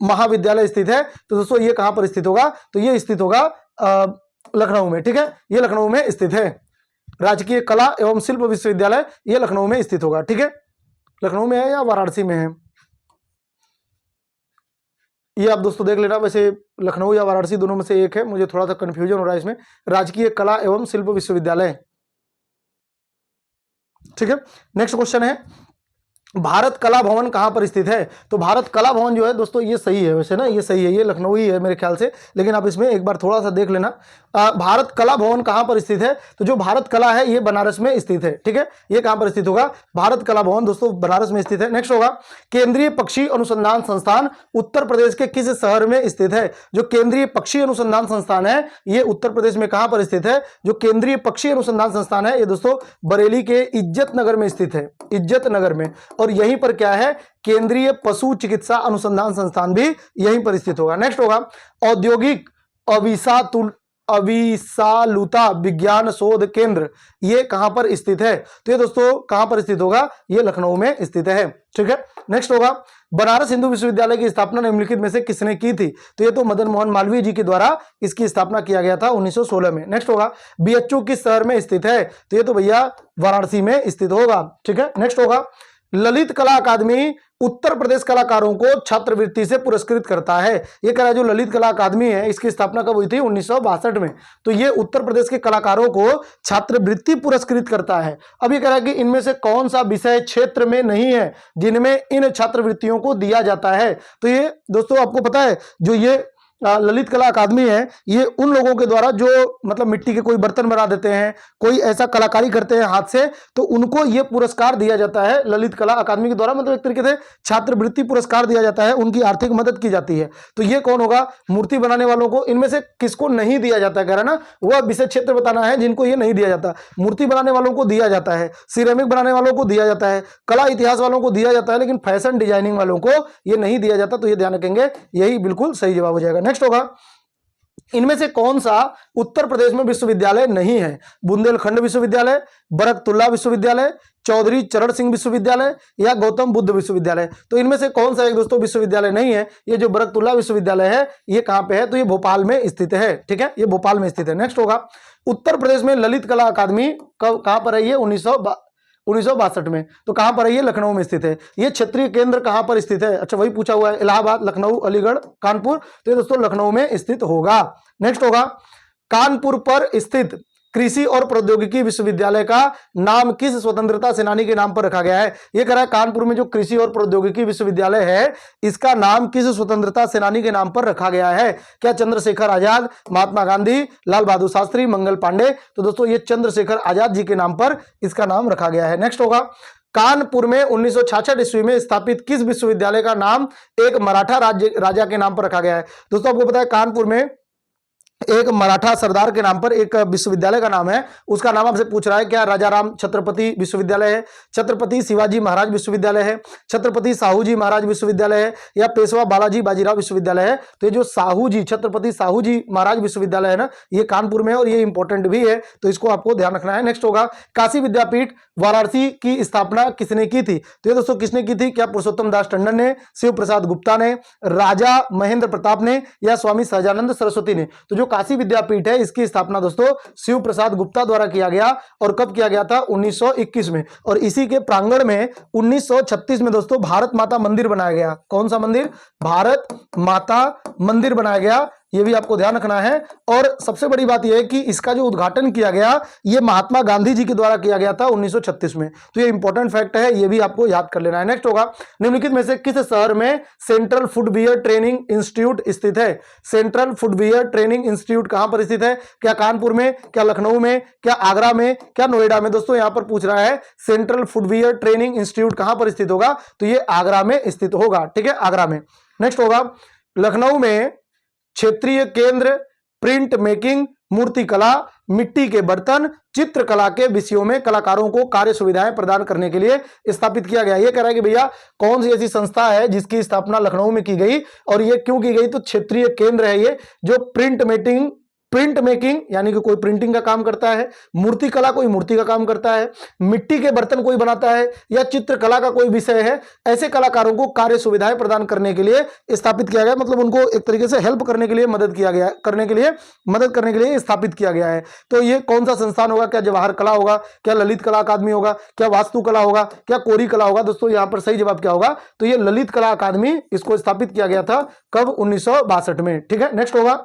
महाविद्यालय स्थित है? तो दोस्तों ये कहां पर स्थित होगा? तो ये स्थित होगा लखनऊ में। ठीक है, ये लखनऊ में स्थित है। राजकीय कला एवं शिल्प विश्वविद्यालय ये लखनऊ में स्थित होगा। ठीक है, लखनऊ में है या वाराणसी में है, ये आप दोस्तों देख लेना। वैसे लखनऊ या वाराणसी दोनों में से एक है, मुझे थोड़ा सा कंफ्यूजन हो रहा है इसमें। राजकीय कला एवं शिल्प विश्वविद्यालय। ठीक है, नेक्स्ट क्वेश्चन है भारत कला भवन कहां पर स्थित है? तो भारत कला भवन जो है दोस्तों ये सही है, वैसे ना ये सही है, ये लखनऊ ही है मेरे ख्याल से, लेकिन आप इसमें एक बार थोड़ा सा देख लेना। भारत कला भवन कहां पर स्थित है? तो जो भारत कला है ये बनारस में स्थित है। ठीक है, ये कहां पर स्थित होगा? भारत कला भवन दोस्तों बनारस में स्थित है। नेक्स्ट होगा केंद्रीय पक्षी अनुसंधान संस्थान उत्तर प्रदेश के किस शहर में स्थित है? जो केंद्रीय पक्षी अनुसंधान संस्थान है ये उत्तर प्रदेश में कहां पर स्थित है? जो केंद्रीय पक्षी अनुसंधान संस्थान है ये दोस्तों बरेली के इज्जत नगर में स्थित है, इज्जत नगर में। और यहीं पर क्या है? केंद्रीय पशु चिकित्सा अनुसंधान संस्थान भी यहीं पर स्थित होगा। नेक्स्ट होगा औद्योगिक अविशालुता विज्ञान शोध केंद्र ये कहां पर स्थित है? तो ये दोस्तों कहां पर स्थित होगा? ये लखनऊ में स्थित है। ठीक है, नेक्स्ट होगा बनारस हिंदू विश्वविद्यालय की स्थापना निम्नलिखित में से किसने की थी? तो ये तो मदन मोहन मालवीय जी के द्वारा इसकी स्थापना किया गया था 1916 में। नेक्स्ट होगा बीएचयू किस शहर में स्थित है? तो ये तो भैया वाराणसी में स्थित होगा। ठीक है, नेक्स्ट होगा ललित कला अकादमी उत्तर प्रदेश कलाकारों को छात्रवृत्ति से पुरस्कृत करता है। ये कह रहा है जो ललित कला अकादमी है इसकी स्थापना कब हुई थी? 1962 में। तो ये उत्तर प्रदेश के कलाकारों को छात्रवृत्ति पुरस्कृत करता है। अब ये कह रहा है कि इनमें से कौन सा विषय क्षेत्र में नहीं है जिनमें इन छात्रवृत्तियों को दिया जाता है? तो ये दोस्तों आपको पता है जो ये ललित कला अकादमी है ये उन लोगों के द्वारा जो मतलब मिट्टी के कोई बर्तन बना देते हैं, कोई ऐसा कलाकारी करते हैं हाथ से, तो उनको ये पुरस्कार दिया जाता है ललित कला अकादमी के द्वारा। मतलब एक तरीके से छात्रवृत्ति पुरस्कार दिया जाता है, उनकी आर्थिक मदद की जाती है। तो ये कौन होगा? मूर्ति बनाने वालों को। इनमें से किसको नहीं दिया जाता कह रहा ना, वह विषय क्षेत्र बताना है जिनको ये नहीं दिया जाता। मूर्ति बनाने वालों को दिया जाता है, सिरेमिक बनाने वालों को दिया जाता है, कला इतिहास वालों को दिया जाता है, लेकिन फैशन डिजाइनिंग वालों को ये नहीं दिया जाता। तो ये ध्यान रखेंगे, यही बिल्कुल सही जवाब हो जाएगा। नेक्स्ट होगा इनमें से कौन सा उत्तर प्रदेश में विश्वविद्यालय नहीं है? बुंदेलखंड विश्वविद्यालय, बरकतुल्ला विश्वविद्यालय, चौधरी चरण सिंह विश्वविद्यालय या गौतम बुद्ध विश्वविद्यालय। तो इनमें से कौन सा एक दोस्तों विश्वविद्यालय नहीं है? ये जो बरकतुल्ला विश्वविद्यालय है ये कहां पे है? तो ये भोपाल में स्थित है। ठीक है, ये भोपाल में स्थित है। नेक्स्ट होगा उत्तर प्रदेश में ललित कला अकादमी कहां पर है? ये 1962 में। तो कहां पर है? ये लखनऊ में स्थित है। ये क्षेत्रीय केंद्र कहां पर स्थित है? अच्छा वही पूछा हुआ है, इलाहाबाद, लखनऊ, अलीगढ़, कानपुर। तो ये दोस्तों लखनऊ में स्थित होगा। नेक्स्ट होगा कानपुर पर स्थित कृषि और प्रौद्योगिकी विश्वविद्यालय का नाम किस स्वतंत्रता सेनानी के नाम पर रखा गया है? ये कह रहा है कानपुर में जो कृषि और प्रौद्योगिकी विश्वविद्यालय है इसका नाम किस स्वतंत्रता सेनानी के नाम पर रखा गया है? क्या चंद्रशेखर आजाद, महात्मा गांधी, लाल बहादुर शास्त्री, मंगल पांडे? तो दोस्तों ये चंद्रशेखर आजाद जी के नाम पर इसका नाम रखा गया है। नेक्स्ट होगा कानपुर में 1966 ईस्वी में स्थापित किस विश्वविद्यालय का नाम एक मराठा राजा के नाम पर रखा गया है? दोस्तों आपको पता है कानपुर में एक मराठा सरदार के नाम पर एक विश्वविद्यालय का नाम है, उसका नाम आपसे पूछ रहा है क्या राजाराम छत्रपति विश्वविद्यालय है, छत्रपति शिवाजी महाराज विश्वविद्यालय है, छत्रपति साहू जी महाराज विश्वविद्यालय है या पेशवा बालाजी बाजीराव विश्वविद्यालय है? तो ये जो साहू जी छत्रपति साहू जी महाराज विश्वविद्यालय है ना ये कानपुर में है और ये इंपॉर्टेंट भी है, तो इसको आपको ध्यान रखना है। नेक्स्ट होगा काशी विद्यापीठ वाराणसी की स्थापना किसने की थी? तो ये दोस्तों किसने की थी? क्या पुरुषोत्तम दास टंडन ने, शिव प्रसाद गुप्ता ने, राजा महेंद्र प्रताप ने या स्वामी सहजानंद सरस्वती ने? तो जो काशी विद्यापीठ है इसकी स्थापना दोस्तों शिव प्रसाद गुप्ता द्वारा किया गया और कब किया गया था? 1921 में। और इसी के प्रांगण में 1936 में दोस्तों भारत माता मंदिर बनाया गया। कौन सा मंदिर? भारत माता मंदिर बनाया गया। ये भी आपको ध्यान रखना है। और सबसे बड़ी बात यह है कि इसका जो उद्घाटन किया गया ये महात्मा गांधी जी के द्वारा किया गया था 1936 में। तो ये इंपॉर्टेंट फैक्ट है, ये भी आपको याद कर लेना है। नेक्स्ट होगा, निम्नलिखित में से किस शहर में सेंट्रल फुटवियर ट्रेनिंग इंस्टीट्यूट स्थित है? सेंट्रल फुटवियर ट्रेनिंग इंस्टीट्यूट कहां पर स्थित है? क्या कानपुर में, क्या लखनऊ में, क्या आगरा में, क्या नोएडा में? दोस्तों यहां पर पूछ रहा है सेंट्रल फुटवियर ट्रेनिंग इंस्टीट्यूट कहां पर स्थित होगा? तो ये आगरा में स्थित होगा, ठीक है, आगरा में। नेक्स्ट होगा, लखनऊ में क्षेत्रीय केंद्र प्रिंट मेकिंग, मूर्तिकला, मिट्टी के बर्तन, चित्रकला के विषयों में कलाकारों को कार्य सुविधाएं प्रदान करने के लिए स्थापित किया गया। ये कह रहा है कि भैया कौन सी ऐसी संस्था है जिसकी स्थापना लखनऊ में की गई और ये क्यों की गई? तो क्षेत्रीय केंद्र है ये, जो प्रिंट मेकिंग यानी कि कोई प्रिंटिंग का काम करता है, मूर्ति कला कोई मूर्ति का काम करता है, मिट्टी के बर्तन कोई बनाता है, या चित्रकला का कोई विषय है, ऐसे कलाकारों को कार्य सुविधाएं प्रदान करने के लिए स्थापित किया गया। मतलब उनको एक तरीके से हेल्प करने के लिए, मदद करने के लिए स्थापित किया गया है। तो ये कौन सा संस्थान होगा? क्या जवाहर कला होगा, क्या ललित कला अकादमी होगा, क्या वास्तु कला होगा, क्या कोरी कला होगा? दोस्तों यहां पर सही जवाब क्या होगा? तो ये ललित कला अकादमी, इसको स्थापित किया गया था कब? 1962 में, ठीक है। नेक्स्ट होगा,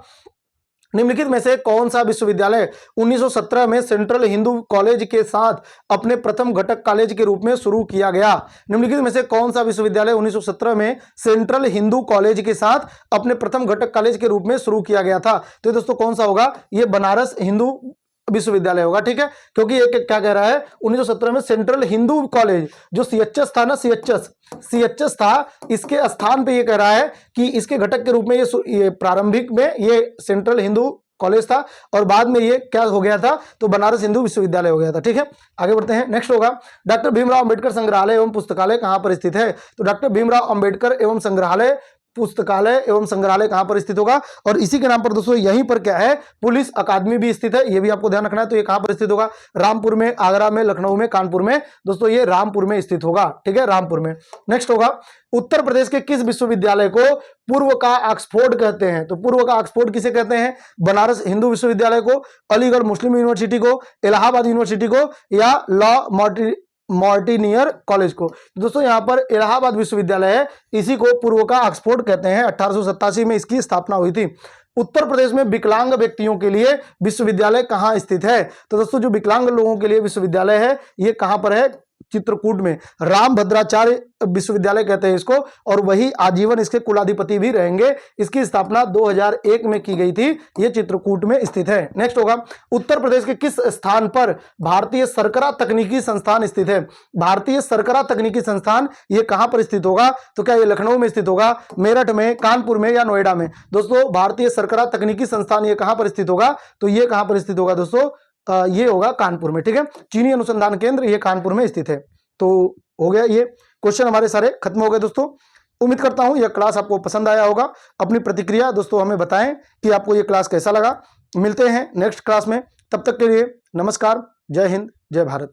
निम्नलिखित में से कौन सा विश्वविद्यालय 1917 में सेंट्रल हिंदू कॉलेज के साथ अपने प्रथम घटक कॉलेज के रूप में शुरू किया गया? निम्नलिखित में से कौन सा विश्वविद्यालय 1917 में सेंट्रल हिंदू कॉलेज के साथ अपने प्रथम घटक कॉलेज के रूप में शुरू किया गया था? तो दोस्तों कौन सा होगा? ये बनारस हिंदू विश्वविद्यालय होगा, ठीक है। क्योंकि ये क्या कह रहा है, 1917 में सेंट्रल हिंदू कॉलेज जो सीएचएस था ना, सीएचएस था, इसके स्थान पे ये कह रहा है कि इसके घटक के रूप में ये प्रारंभिक में ये सेंट्रल हिंदू कॉलेज था और बाद में ये क्या हो गया था? तो बनारस हिंदू विश्वविद्यालय हो गया था, ठीक है। आगे बढ़ते हैं। नेक्स्ट होगा, डॉक्टर भीमराव अंबेडकर संग्रहालय एवं पुस्तकालय कहां पर स्थित है? तो डॉक्टर भीमराव अंबेडकर एवं संग्रहालय, पुस्तकालय एवं संग्रहालय कहां पर स्थित होगा? और इसी के नाम पर दोस्तों यहीं पर क्या है? पुलिस अकादमी भी स्थित है, ये भी आपको ध्यान रखना है। तो ये कहां पर स्थित होगा? रामपुर में, आगरा में, लखनऊ में, कानपुर में। दोस्तों ये रामपुर में स्थित होगा, ठीक है, रामपुर में। नेक्स्ट होगा, उत्तर प्रदेश के किस विश्वविद्यालय को पूर्व का ऑक्सफोर्ड कहते हैं? तो पूर्व का ऑक्सफोर्ड किसे कहते हैं? बनारस हिंदू विश्वविद्यालय को, अलीगढ़ मुस्लिम यूनिवर्सिटी को, इलाहाबाद यूनिवर्सिटी को, या लॉ मार्टिनियर कॉलेज को? दोस्तों यहां पर इलाहाबाद विश्वविद्यालय है, इसी को पूर्व का ऑक्सफोर्ड कहते हैं। 1887 में इसकी स्थापना हुई थी। उत्तर प्रदेश में विकलांग व्यक्तियों के लिए विश्वविद्यालय कहां स्थित है? तो दोस्तों जो विकलांग लोगों के लिए विश्वविद्यालय है ये कहां पर है? चित्रकूट में, रामभद्राचार्य विश्वविद्यालय कहते हैं इसको, और वही आजीवन इसके कुलाधिपति भी रहेंगे। इसकी स्थापना 2001 में की गई थी, ये चित्रकूट में स्थित है। नेक्स्ट होगा, उत्तर प्रदेश के किस स्थान पर भारतीय सरकरा तकनीकी संस्थान स्थित है? भारतीय सरकरा तकनीकी संस्थान ये कहां पर स्थित होगा? तो क्या ये लखनऊ में स्थित होगा, मेरठ में, कानपुर में, या नोएडा में? दोस्तों भारतीय सरकरा तकनीकी संस्थान ये कहां पर स्थित होगा? तो ये कहां पर स्थित होगा दोस्तों? ये होगा कानपुर में, ठीक है। चीनी अनुसंधान केंद्र ये कानपुर में स्थित है। तो हो गया, ये क्वेश्चन हमारे सारे खत्म हो गए दोस्तों। उम्मीद करता हूं यह क्लास आपको पसंद आया होगा। अपनी प्रतिक्रिया दोस्तों हमें बताएं कि आपको यह क्लास कैसा लगा। मिलते हैं नेक्स्ट क्लास में, तब तक के लिए नमस्कार, जय हिंद, जय भारत।